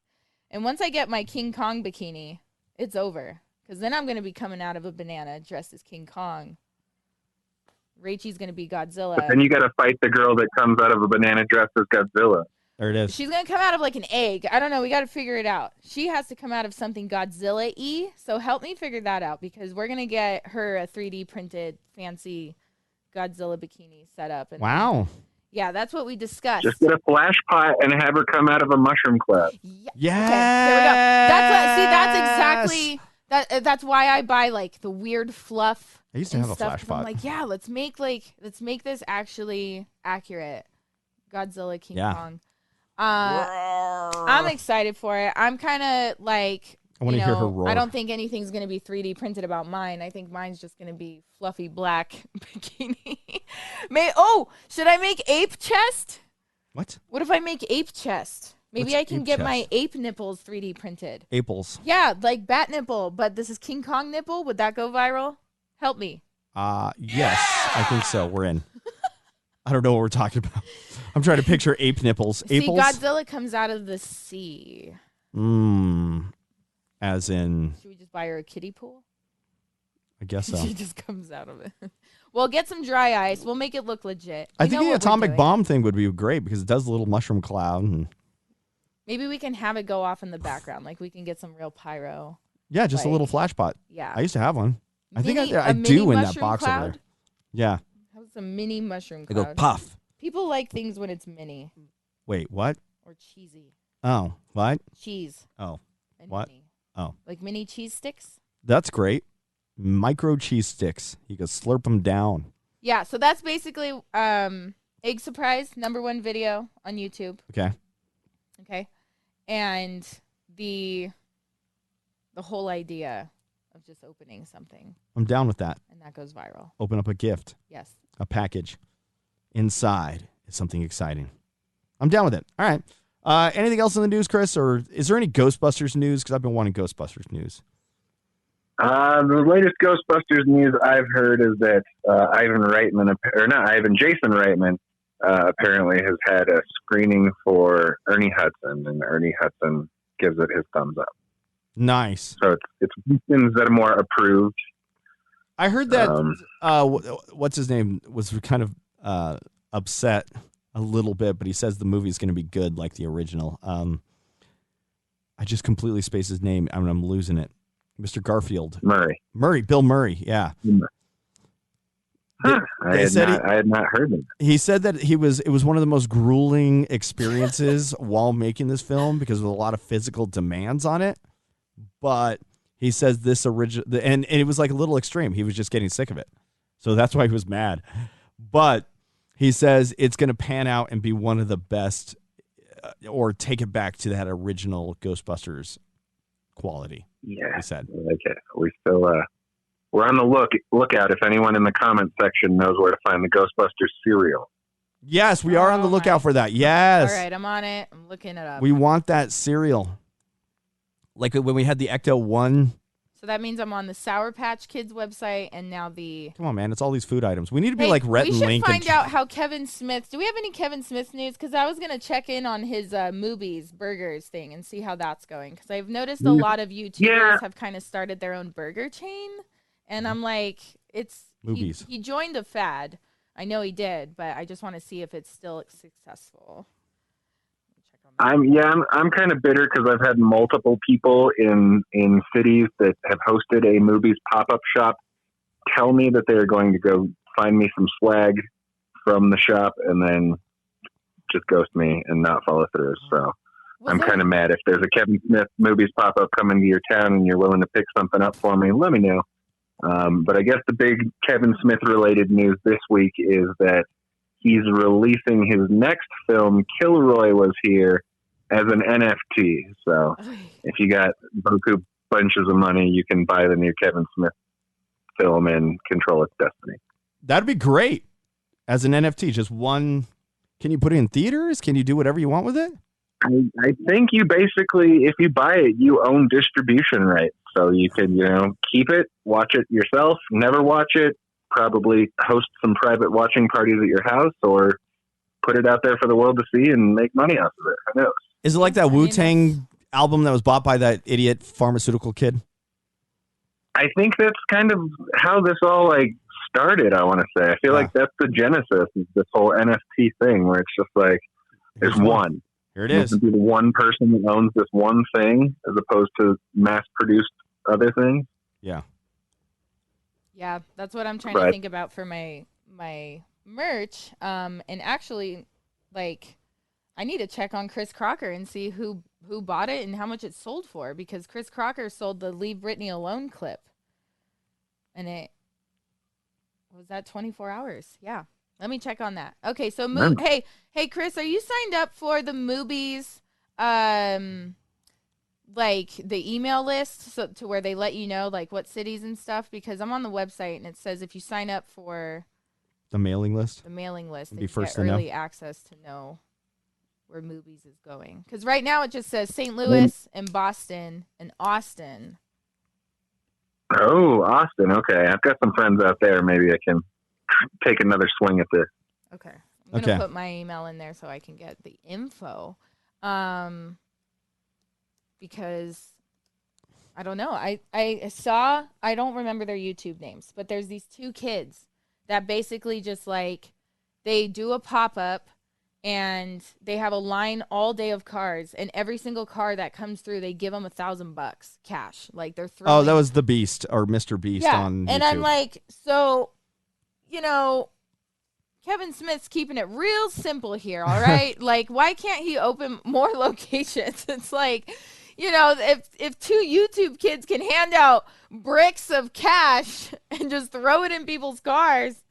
And once I get my King Kong bikini, it's over. Because then I'm going to be coming out of a banana dressed as King Kong. Rachel's going to be Godzilla. But then you got to fight the girl that comes out of a banana dressed as Godzilla. There it is. She's going to come out of like an egg. I don't know. We got to figure it out. She has to come out of something Godzilla-y. So help me figure that out because we're going to get her a 3D printed fancy Godzilla bikini set up. And wow. Yeah, that's what we discussed. Just get a flash pot and have her come out of a mushroom cloud. Yeah. Okay, there we go. That's exactly that's why I buy like the weird fluff. I used to have a flash pot. I'm like, yeah, let's make this actually accurate Godzilla King Yeah. Kong. I'm excited for it. I'm kind of like, I want to hear her roar. I don't think anything's going to be 3D printed about mine. I think mine's just going to be fluffy black bikini. Should I make ape chest? What? What if I make ape chest? Maybe What's I can ape get chest? my ape nipples 3D printed. Apples. Yeah, like bat nipple, but this is King Kong nipple. Would that go viral? Help me. Yes, I think so. We're in. I don't know what we're talking about. I'm trying to picture ape nipples. See, Apples? Godzilla comes out of the sea. As in, Should we just buy her a kiddie pool? I guess so. She just comes out of it. Well, get some dry ice. We'll make it look legit. I We think know the what we're atomic doing. bomb thing would be great because it does a little mushroom cloud. And Maybe we can have it go off in the background. Like we can get some real pyro. yeah, just a little flash pot. Yeah. I used to have one. I think Mini- I a do mini in that mushroom box cloud? over there. Yeah. Have some mini mushroom They cloud. go puff. People like things when it's mini Wait, what? or cheesy. Oh, what? Cheese. Oh, And what? mini. Oh, Like mini cheese sticks. that's great. Micro cheese sticks. You can slurp them down. Yeah, so that's basically Egg Surprise, #1 video on YouTube. Okay. Okay. And the whole idea of just opening something I'm down with that. and that goes viral. Open up a gift. Yes. A package. Inside is something exciting. I'm down with it. All right. Anything else in the news, Chris? Or is there any Ghostbusters news? Because I've been wanting Ghostbusters news. The latest Ghostbusters news I've heard is that Jason Reitman apparently has had a screening for Ernie Hudson, and Ernie Hudson gives it his thumbs up. Nice. So it's things that are more approved. I heard that what's his name was kind of upset a little bit, but he says the movie is going to be good like the original. I just completely spaced his name. I'm losing it. Mr. Garfield. Bill Murray, yeah. Huh. I had not heard that. He said that it was one of the most grueling experiences while making this film because of a lot of physical demands on it. But he says this original, and it was like a little extreme. He was just getting sick of it. So that's why he was mad. But he says it's going to pan out and be one of the best or take it back to that original Ghostbusters quality. Yeah. He said. Okay. We still, we're on the lookout if anyone in the comment section knows where to find the Ghostbusters cereal. Yes, we are on the lookout for that. Yes. All right, I'm on it. I'm looking it up. We want that cereal. Like when we had the Ecto 1. So that means I'm on the Sour Patch Kids website and now the... Come on, man. It's all these food items. We need to be Hey, like Rhett we and should Link. find out how Kevin Smith... Do we have any Kevin Smith news? Because I was going to check in on his movies, burgers thing and see how that's going. Because I've noticed a lot of YouTubers have kind of started their own burger chain. And I'm like, Movies. He joined a fad. I know he did, but I just want to see if it's still successful. I'm kind of bitter because I've had multiple people in cities that have hosted a movies pop-up shop tell me that they're going to go find me some swag from the shop and then just ghost me and not follow through. So I'm kind of mad. If there's a Kevin Smith movies pop-up coming to your town and you're willing to pick something up for me, let me know. But I guess the big Kevin Smith related news this week is that he's releasing his next film, Kilroy Was Here, as an NFT. So if you got buku bunches of money, you can buy the new Kevin Smith film and control its destiny. That'd be great. As an NFT, just one. Can you put it in theaters? Can you do whatever you want with it? I think you basically, if you buy it, you own distribution rights. So you can, keep it, watch it yourself, never watch it, probably host some private watching parties at your house, or put it out there for the world to see and make money off of it. Who knows? Is it like that Wu-Tang album that was bought by that idiot pharmaceutical kid? I think that's kind of how this all started, I want to say. I feel like that's the genesis of this whole NFT thing, where it's just like, there's one. Here it is. Be the one person that owns this one thing as opposed to mass-produced other things. Yeah. Yeah, that's what I'm trying to think about for my merch. And actually, I need to check on Chris Crocker and see who bought it and how much it sold for, because Chris Crocker sold the Leave Britney Alone clip. And it was that 24 hours. Yeah. Let me check on that. Okay, so Nice. hey, Chris, are you signed up for the movies, like the email list, so to where they let you know like what cities and stuff? Because I'm on the website and it says if you sign up for The mailing list. the mailing list, Be then you first get to know. early access to know where movies is going. Because right now it just says St. Louis and Boston and Austin. Oh, Austin. Okay, I've got some friends out there. Maybe I can take another swing at this. Okay. I'm going to put my email in there so I can get the info. Because I don't know. I don't remember their YouTube names, but there's these two kids that basically just like they do a pop-up and they have a line all day of cars, and every single car that comes through, they give them $1,000 cash. Like they're throwing. Oh, that was the Beast or Mr. Beast on YouTube. And I'm like, so, Kevin Smith's keeping it real simple here, all right? Like, why can't he open more locations? It's like, if two YouTube kids can hand out bricks of cash and just throw it in people's cars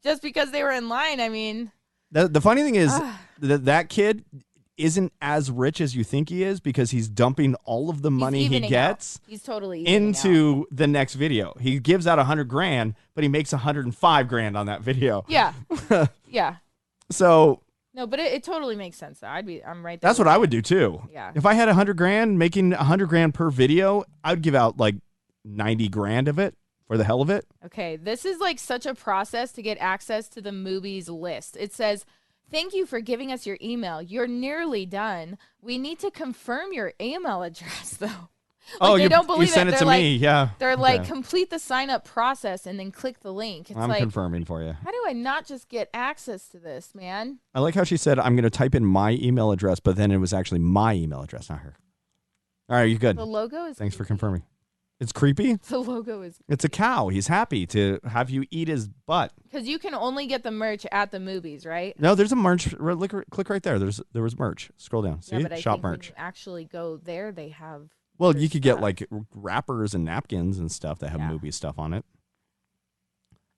just because they were in line, I mean. The funny thing is that kid isn't as rich as you think he is because he's dumping all of the money he gets He's totally into the next video. He gives out $100,000, but he makes $105,000 on that video. Yeah. Yeah. So no, but it totally makes sense. Though. I'm right there. That's what I would do too. Yeah. If I had $100,000 making $100,000 per video, I'd give out like $90,000 of it for the hell of it. Okay, this is like such a process to get access to the movies list. It says, "Thank you for giving us your email. You're nearly done. We need to confirm your email address, though." They don't believe you sent it to me. Yeah. They're like, complete the sign up process and then click the link. It's I'm like, confirming for you. how do I not just get access to this, man? I like how she said, I'm going to type in my email address, but then it was actually my email address, not her. All right, you good? The logo is Thanks for confirming. It's creepy? The logo is It's a cow. He's happy to have you eat his butt. because you can only get the merch at the movies, right? No, there's a merch. Click right there. There was merch. Scroll down. See? Yeah, but I Shop think when merch. you actually go there, they have. Well, you could get like wrappers and napkins and stuff that have movie stuff on it.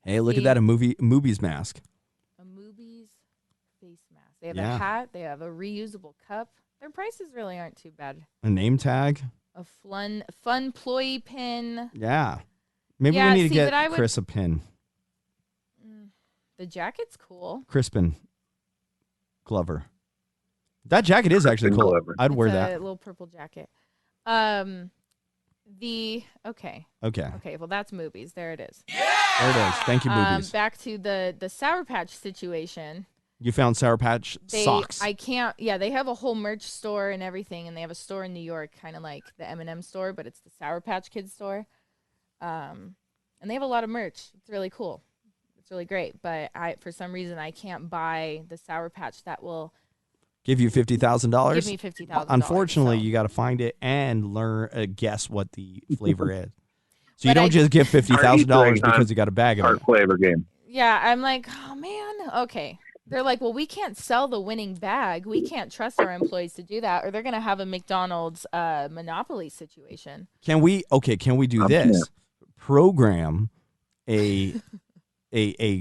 Hey, look at that. A movies mask. A movies face mask. They have a hat. They have a reusable cup. Their prices really aren't too bad. A name tag. A fun employee pin. Yeah. Maybe we need to get but Chris a pin. The jacket's cool. Crispin Glover. That jacket is actually cool. Glover. I'd wear It's that. a little purple jacket. Okay. Well, that's movies. There it is. There it is. Thank you, movies. Back to the Sour Patch situation. You found Sour Patch socks. I can't. Yeah, they have a whole merch store and everything, and they have a store in New York, kind of like the M&M store, but it's the Sour Patch Kids store. And they have a lot of merch. It's really cool. It's really great. But for some reason, I can't buy the Sour Patch that will give you $50,000. Give me $50,000. Unfortunately, you got to find it and guess what the flavor is. So you don't just give $50,000 because you got a bag of it. Flavor game. Yeah, I'm like, oh man, okay. They're like, well, we can't sell the winning bag. We can't trust our employees to do that, or they're gonna have a McDonald's monopoly situation. Can we do this? Program a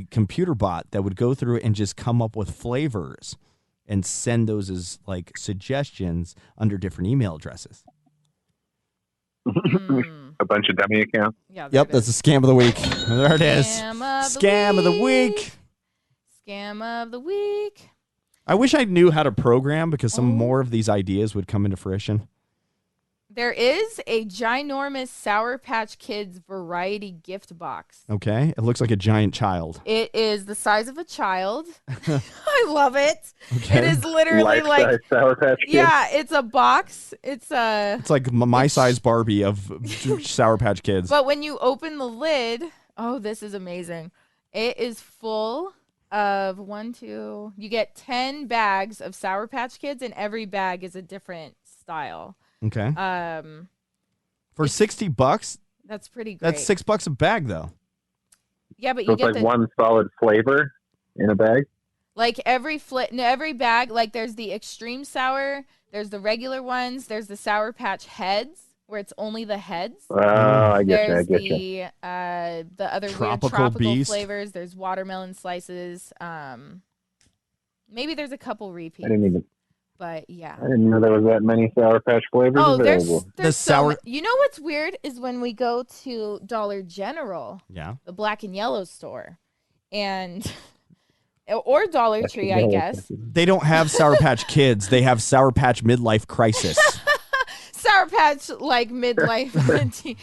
computer bot that would go through and just come up with flavors and send those as like suggestions under different email addresses. A bunch of dummy accounts. Yeah. Yep, that's a scam of the week. There it is. Scam of the week. Scam of the week. I wish I knew how to program because some more of these ideas would come into fruition. There is a ginormous Sour Patch Kids variety gift box. Okay. It looks like a giant child. It is the size of a child. I love it. Okay. It is literally like Sour Patch Kids. Yeah, it's a box. It's like my size Barbie of Sour Patch Kids. But when you open the lid, oh, this is amazing. It is full of you get 10 bags of Sour Patch Kids, and every bag is a different style. Okay. For $60, that's pretty great. That's $6 a bag, though. Yeah, but so you get like one solid flavor in a bag. Like every bag, like there's the extreme sour, there's the regular ones, there's the Sour Patch Heads, where it's only the heads. Oh, I get you. There's the other weird tropical Beast. flavors. There's watermelon slices. Maybe there's a couple repeats. But yeah. I didn't know there was that many Sour Patch flavors available. There's sour. You know what's weird is when we go to Dollar General, the black and yellow store, or Dollar Tree, I guess. They don't have Sour Patch Kids. They have Sour Patch Midlife Crisis. Sour Patch like midlife.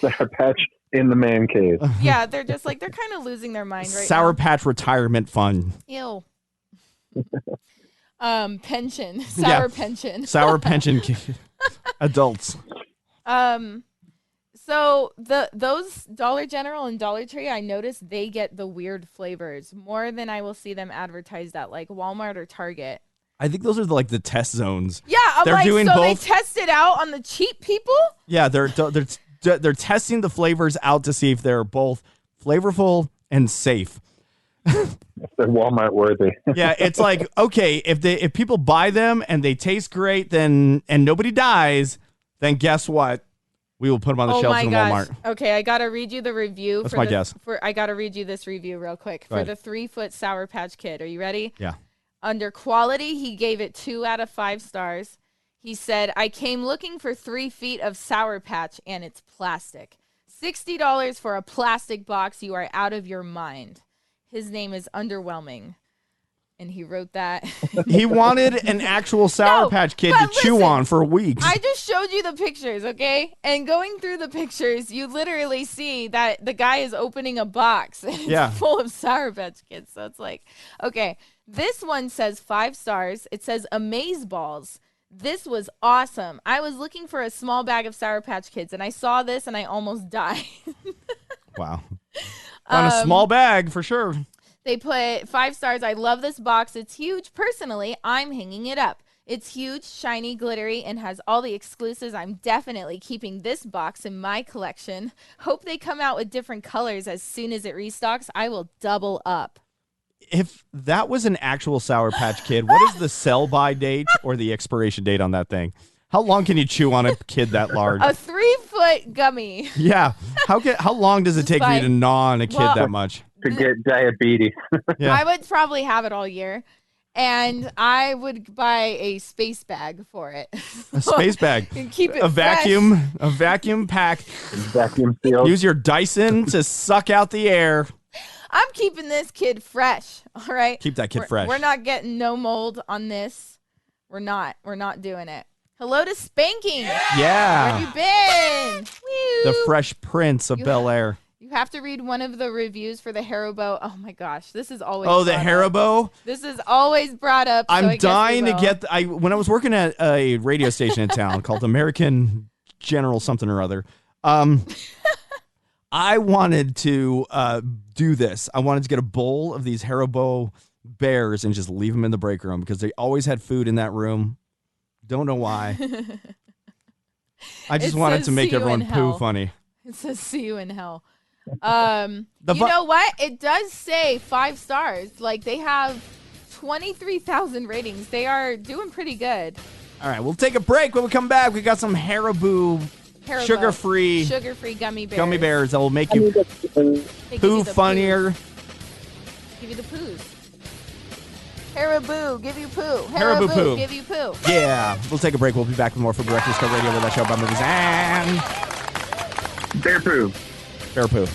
Sour Patch in the man cave. Yeah, they're just like they're kind of losing their mind right now. Sour Patch Retirement Fund. Ew. Pension. Sour pension. Sour pension adults. So those Dollar General and Dollar Tree, I noticed they get the weird flavors more than I will see them advertised at like Walmart or Target. I think those are the test zones. Yeah, they're doing both. They test it out on the cheap people? Yeah, they're testing the flavors out to see if they're both flavorful and safe. They're Walmart worthy. Yeah, it's like, okay, if people buy them and they taste great, and nobody dies, then guess what? We will put them on the shelves in Walmart. Okay, I gotta read you the review. That's my guess. I gotta read you this review real quick for the 3-foot Sour Patch Kid. Are you ready? Yeah. Under quality, he gave it 2 out of 5 stars. He said, "I came looking for 3 feet of Sour Patch, and it's plastic. $60 for a plastic box. You are out of your mind." His name is Underwhelming. And he wrote that. He wanted an actual Sour Patch Kid to chew on for weeks. I just showed you the pictures, okay? And going through the pictures, you literally see that the guy is opening a box. And it's full of Sour Patch Kids. So it's like, okay, this one says 5 stars. It says Amaze Balls. This was awesome. I was looking for a small bag of Sour Patch Kids, and I saw this, and I almost died. Wow. On a small bag, for sure. They put 5 stars. I love this box. It's huge. Personally, I'm hanging it up. It's huge, shiny, glittery, and has all the exclusives. I'm definitely keeping this box in my collection. Hope they come out with different colors as soon as it restocks. I will double up. If that was an actual Sour Patch Kid, what is the sell-by date or the expiration date on that thing? How long can you chew on a kid that large? A 3-foot gummy. Yeah. How long does it take for you to gnaw on a kid that much? To get diabetes. Yeah. I would probably have it all year. And I would buy a space bag for it. A space bag. And keep it a vacuum pack. Vacuum sealed. Use your Dyson to suck out the air. I'm keeping this kid fresh. All right. Keep that kid fresh. We're not getting no mold on this. We're not doing it. Hello to Spanking. Yeah. Where you been? Woo. The Fresh Prince of Bel-Air. You have to read one of the reviews for the Haribo. Oh my gosh, this is always. Oh, the Haribo. This is always brought up. I'm dying to get. When I was working at a radio station in town called American General something or other, I wanted to do this. I wanted to get a bowl of these Haribo bears and just leave them in the break room because they always had food in that room. Don't know why. I just wanted to make everyone poo funny. It says "See you in hell." You know what? It does say 5 stars. Like they have 23,000 ratings. They are doing pretty good. All right, we'll take a break. When we come back, we got some Haribo. Sugar-free gummy bears. Gummy bears that will make you poo funnier. Give you the poos. Haribo, give you poo. Haribo poo. Give you poo. Yeah. We'll take a break. We'll be back with more from Director's Cut Radio with that show about movies and bear poo. Bear poo.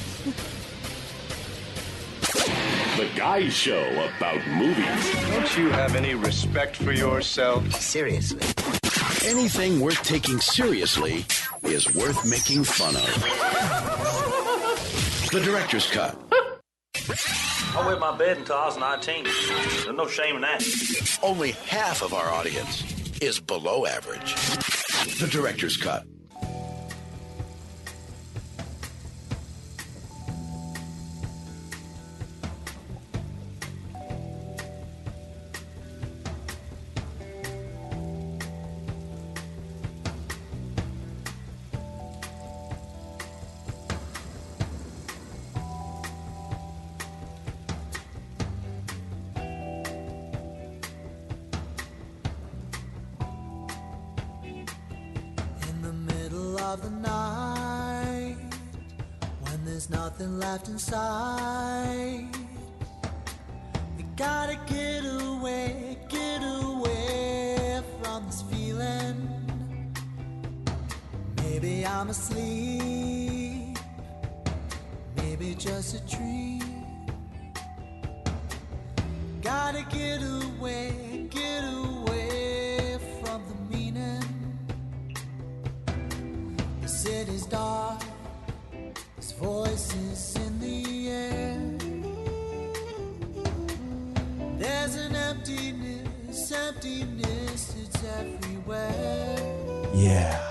The Guy Show about movies. Don't you have any respect for yourself? Seriously. Anything worth taking seriously is worth making fun of. The Director's Cut. I wet my bed until I was 19. There's no shame in that. Only half of our audience is below average. The Director's Cut. In the middle of the night, when there's nothing left inside, we gotta get away from this feeling. Maybe I'm asleep, maybe just a dream. Gotta get away from the meaning. The city's dark, there's voices in the air. There's an emptiness, it's everywhere. Yeah.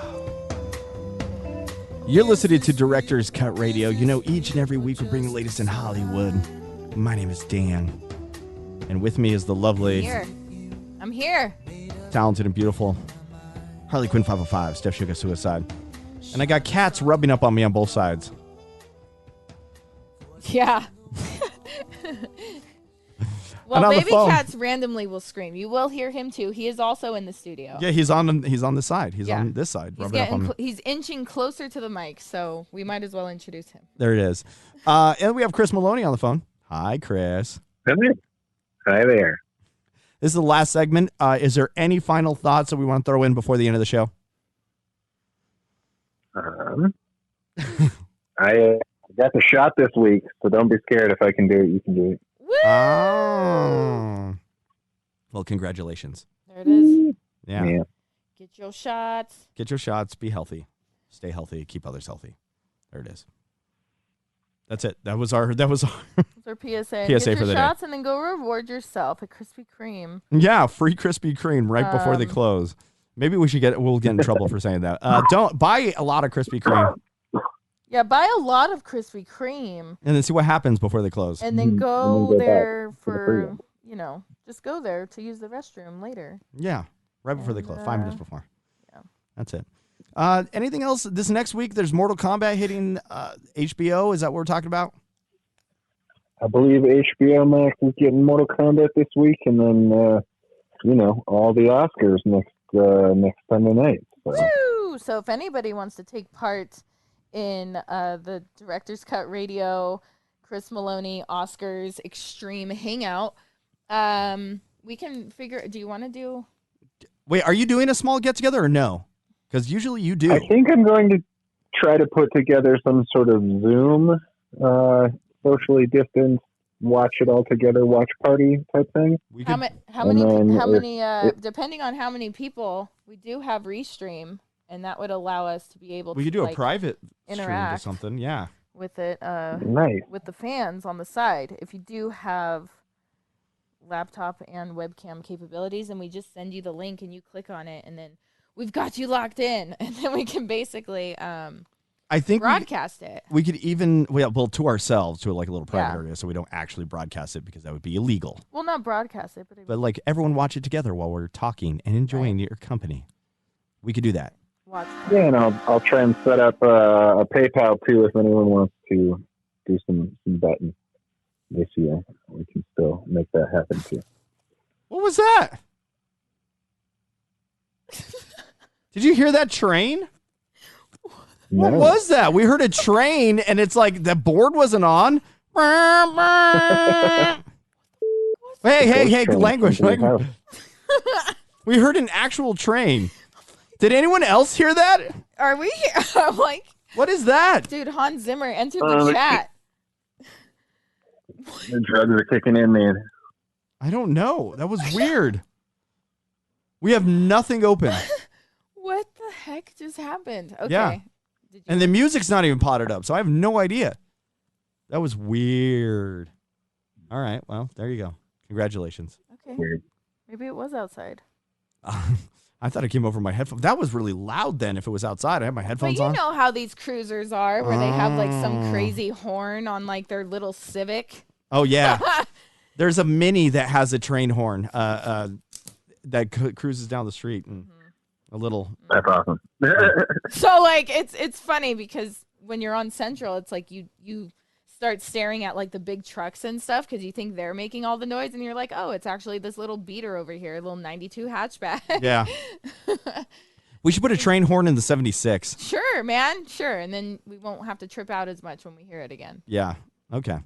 You're listening to Director's Cut Radio. You know, each and every week we bring the latest in Hollywood. My name is Dan. And with me is the lovely, I'm here. talented, and beautiful Harley Quinn 505, Steph Sugar Suicide. And I got cats rubbing up on me on both sides. Yeah. Well, baby cats randomly will scream. You will hear him too. He is also in the studio. Yeah, he's on this side. He's on this side. He's inching closer to the mic, so we might as well introduce him. There it is. And we have Chris Maloney on the phone. Hi, Chris. Hi there. This is the last segment. Is there any final thoughts that we want to throw in before the end of the show? I got the shot this week, so don't be scared. If I can do it, you can do it. Woo! Oh. Well, congratulations. There it is. Yeah. Get your shots. Get your shots. Be healthy. Stay healthy. Keep others healthy. There it is. That's it. That was our That's our PSA. Get for your the shots day. and then go reward yourself at Krispy Kreme. Yeah, free Krispy Kreme right before they close. Maybe we'll get in trouble for saying that. Don't buy a lot of Krispy Kreme. Yeah, buy a lot of Krispy Kreme. And then see what happens before they close. And then go there for, just go there to use the restroom later. Yeah, right before they close. 5 minutes before. Yeah. That's it. Anything else? This next week, there's Mortal Kombat hitting HBO. Is that what we're talking about? I believe HBO Max is getting Mortal Kombat this week, and then, all the Oscars next Sunday night. So. Woo! So if anybody wants to take part in the Director's Cut Radio, Chris Maloney, Oscars Extreme Hangout, we can figure. Do you want to do? Wait, are you doing a small get together or no? Because usually you do. I think I'm going to try to put together some sort of Zoom, socially distanced, watch it all together, watch party type thing. How many? Depending on how many people, we do have Restream, and that would allow us to be able to. We could do a private interact stream or something. Yeah. With it, nice. With the fans on the side. If you do have laptop and webcam capabilities, and we just send you the link and you click on it, and then we've got you locked in, and then we can basically I think broadcast it. We could even to ourselves, to like a little private area, so we don't actually broadcast it because that would be illegal. Well, not broadcast it, but like everyone watch it together while we're talking and enjoying your company. We could do that. Yeah, and I'll try and set up a PayPal too if anyone wants to do some betting this year. We can still make that happen too. What was that? Did you hear that train? No. What was that? We heard a train, and it's like the board wasn't on. Hey, language. We heard an actual train. Did anyone else hear that? Are we here? I'm like, what is that? Dude, Hans Zimmer entered the chat. The drugs are kicking in, man. I don't know. That was weird. We have nothing open. What the heck just happened? Okay. Yeah. And the music's not even potted up, so I have no idea. That was weird. All right. Well, there you go. Congratulations. Okay. Weird. Maybe it was outside. I thought it came over my headphones. That was really loud then if it was outside. I had my headphones on. But you know how these cruisers are, where they have like some crazy horn on like their little Civic. Oh, yeah. There's a Mini that has a train horn that cruises down the street. And a little. That's awesome. So like it's funny because when you're on Central, it's like you start staring at like the big trucks and stuff because you think they're making all the noise, and you're like, oh, it's actually this little beater over here, a little 92 hatchback. Yeah. We should put a train horn in the 76. Sure, man. Sure. And then we won't have to trip out as much when we hear it again. Yeah. Okay.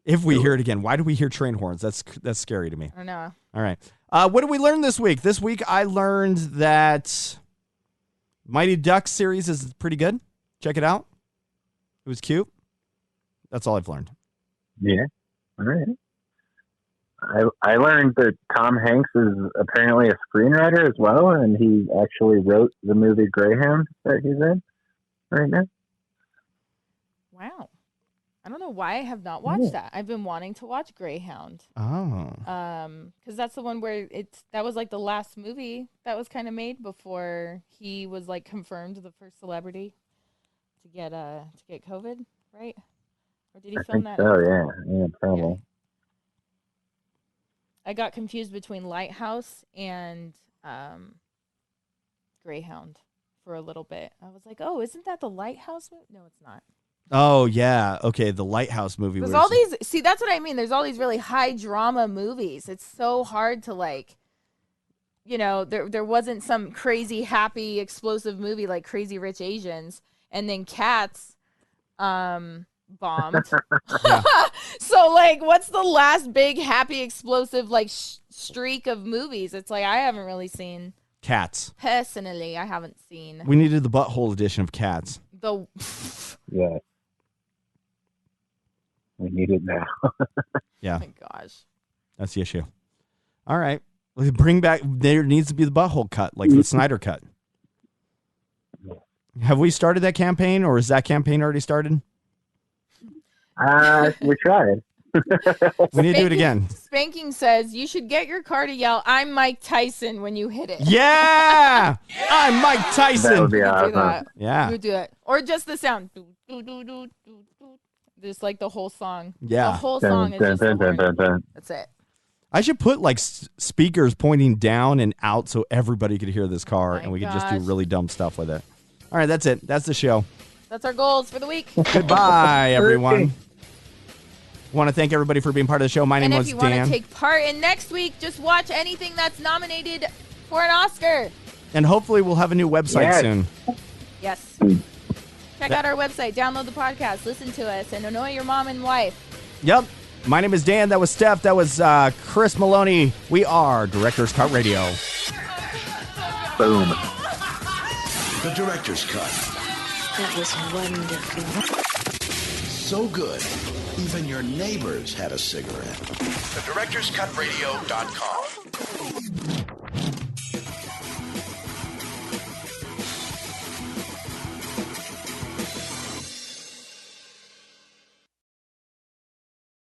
If we hear it again. Why do we hear train horns? That's scary to me. I don't know. All right. What did we learn this week? This week I learned that Mighty Ducks series is pretty good. Check it out. It was cute. That's all I've learned. Yeah. All right. I learned that Tom Hanks is apparently a screenwriter as well, and he actually wrote the movie Greyhound that he's in right now. Wow. I don't know why I have not watched that. I've been wanting to watch Greyhound. Oh. Because that's the one where that was like the last movie that was kind of made before he was like confirmed the first celebrity to get COVID, right? Or did he film that? So yeah, probably. Yeah. I got confused between Lighthouse and Greyhound for a little bit. I was like, oh, isn't that the Lighthouse movie? No, it's not. Oh, yeah. Okay, the Lighthouse movie. There's all these... See, that's what I mean. There's all these really high drama movies. It's so hard to, like... You know, there wasn't some crazy, happy, explosive movie like Crazy Rich Asians. And then Cats... bombed. So like what's the last big happy explosive like streak of movies? It's like I haven't really seen Cats. Personally, I haven't seen. We needed the butthole edition of Cats. Yeah. We need it now. Yeah. Oh my gosh. That's the issue. All right. Let's bring back, there needs to be the butthole cut, like the Snyder cut. Have we started that campaign, or is that campaign already started? We tried. We need to do it again. Spanking says you should get your car to yell, "I'm Mike Tyson" when you hit it. Yeah! I'm Mike Tyson. That would be awesome. Do that. Yeah. You do it. Or just the sound. Just like the whole song. Yeah. The whole song is just the horn. That's it. I should put like speakers pointing down and out so everybody could hear this car, and we could just do really dumb stuff with it. All right, that's it. That's the show. That's our goals for the week. Goodbye, everyone. Want to thank everybody for being part of the show. My name was Dan. And if you want to take part in next week, just watch anything that's nominated for an Oscar. And hopefully we'll have a new website soon. Yes. Check out our website, download the podcast, listen to us, and annoy your mom and wife. Yep. My name is Dan. That was Steph. That was Chris Maloney. We are Director's Cut Radio. Boom. The Director's Cut. That was wonderful. So good, even your neighbors had a cigarette. TheDirectorsCutRadio.com.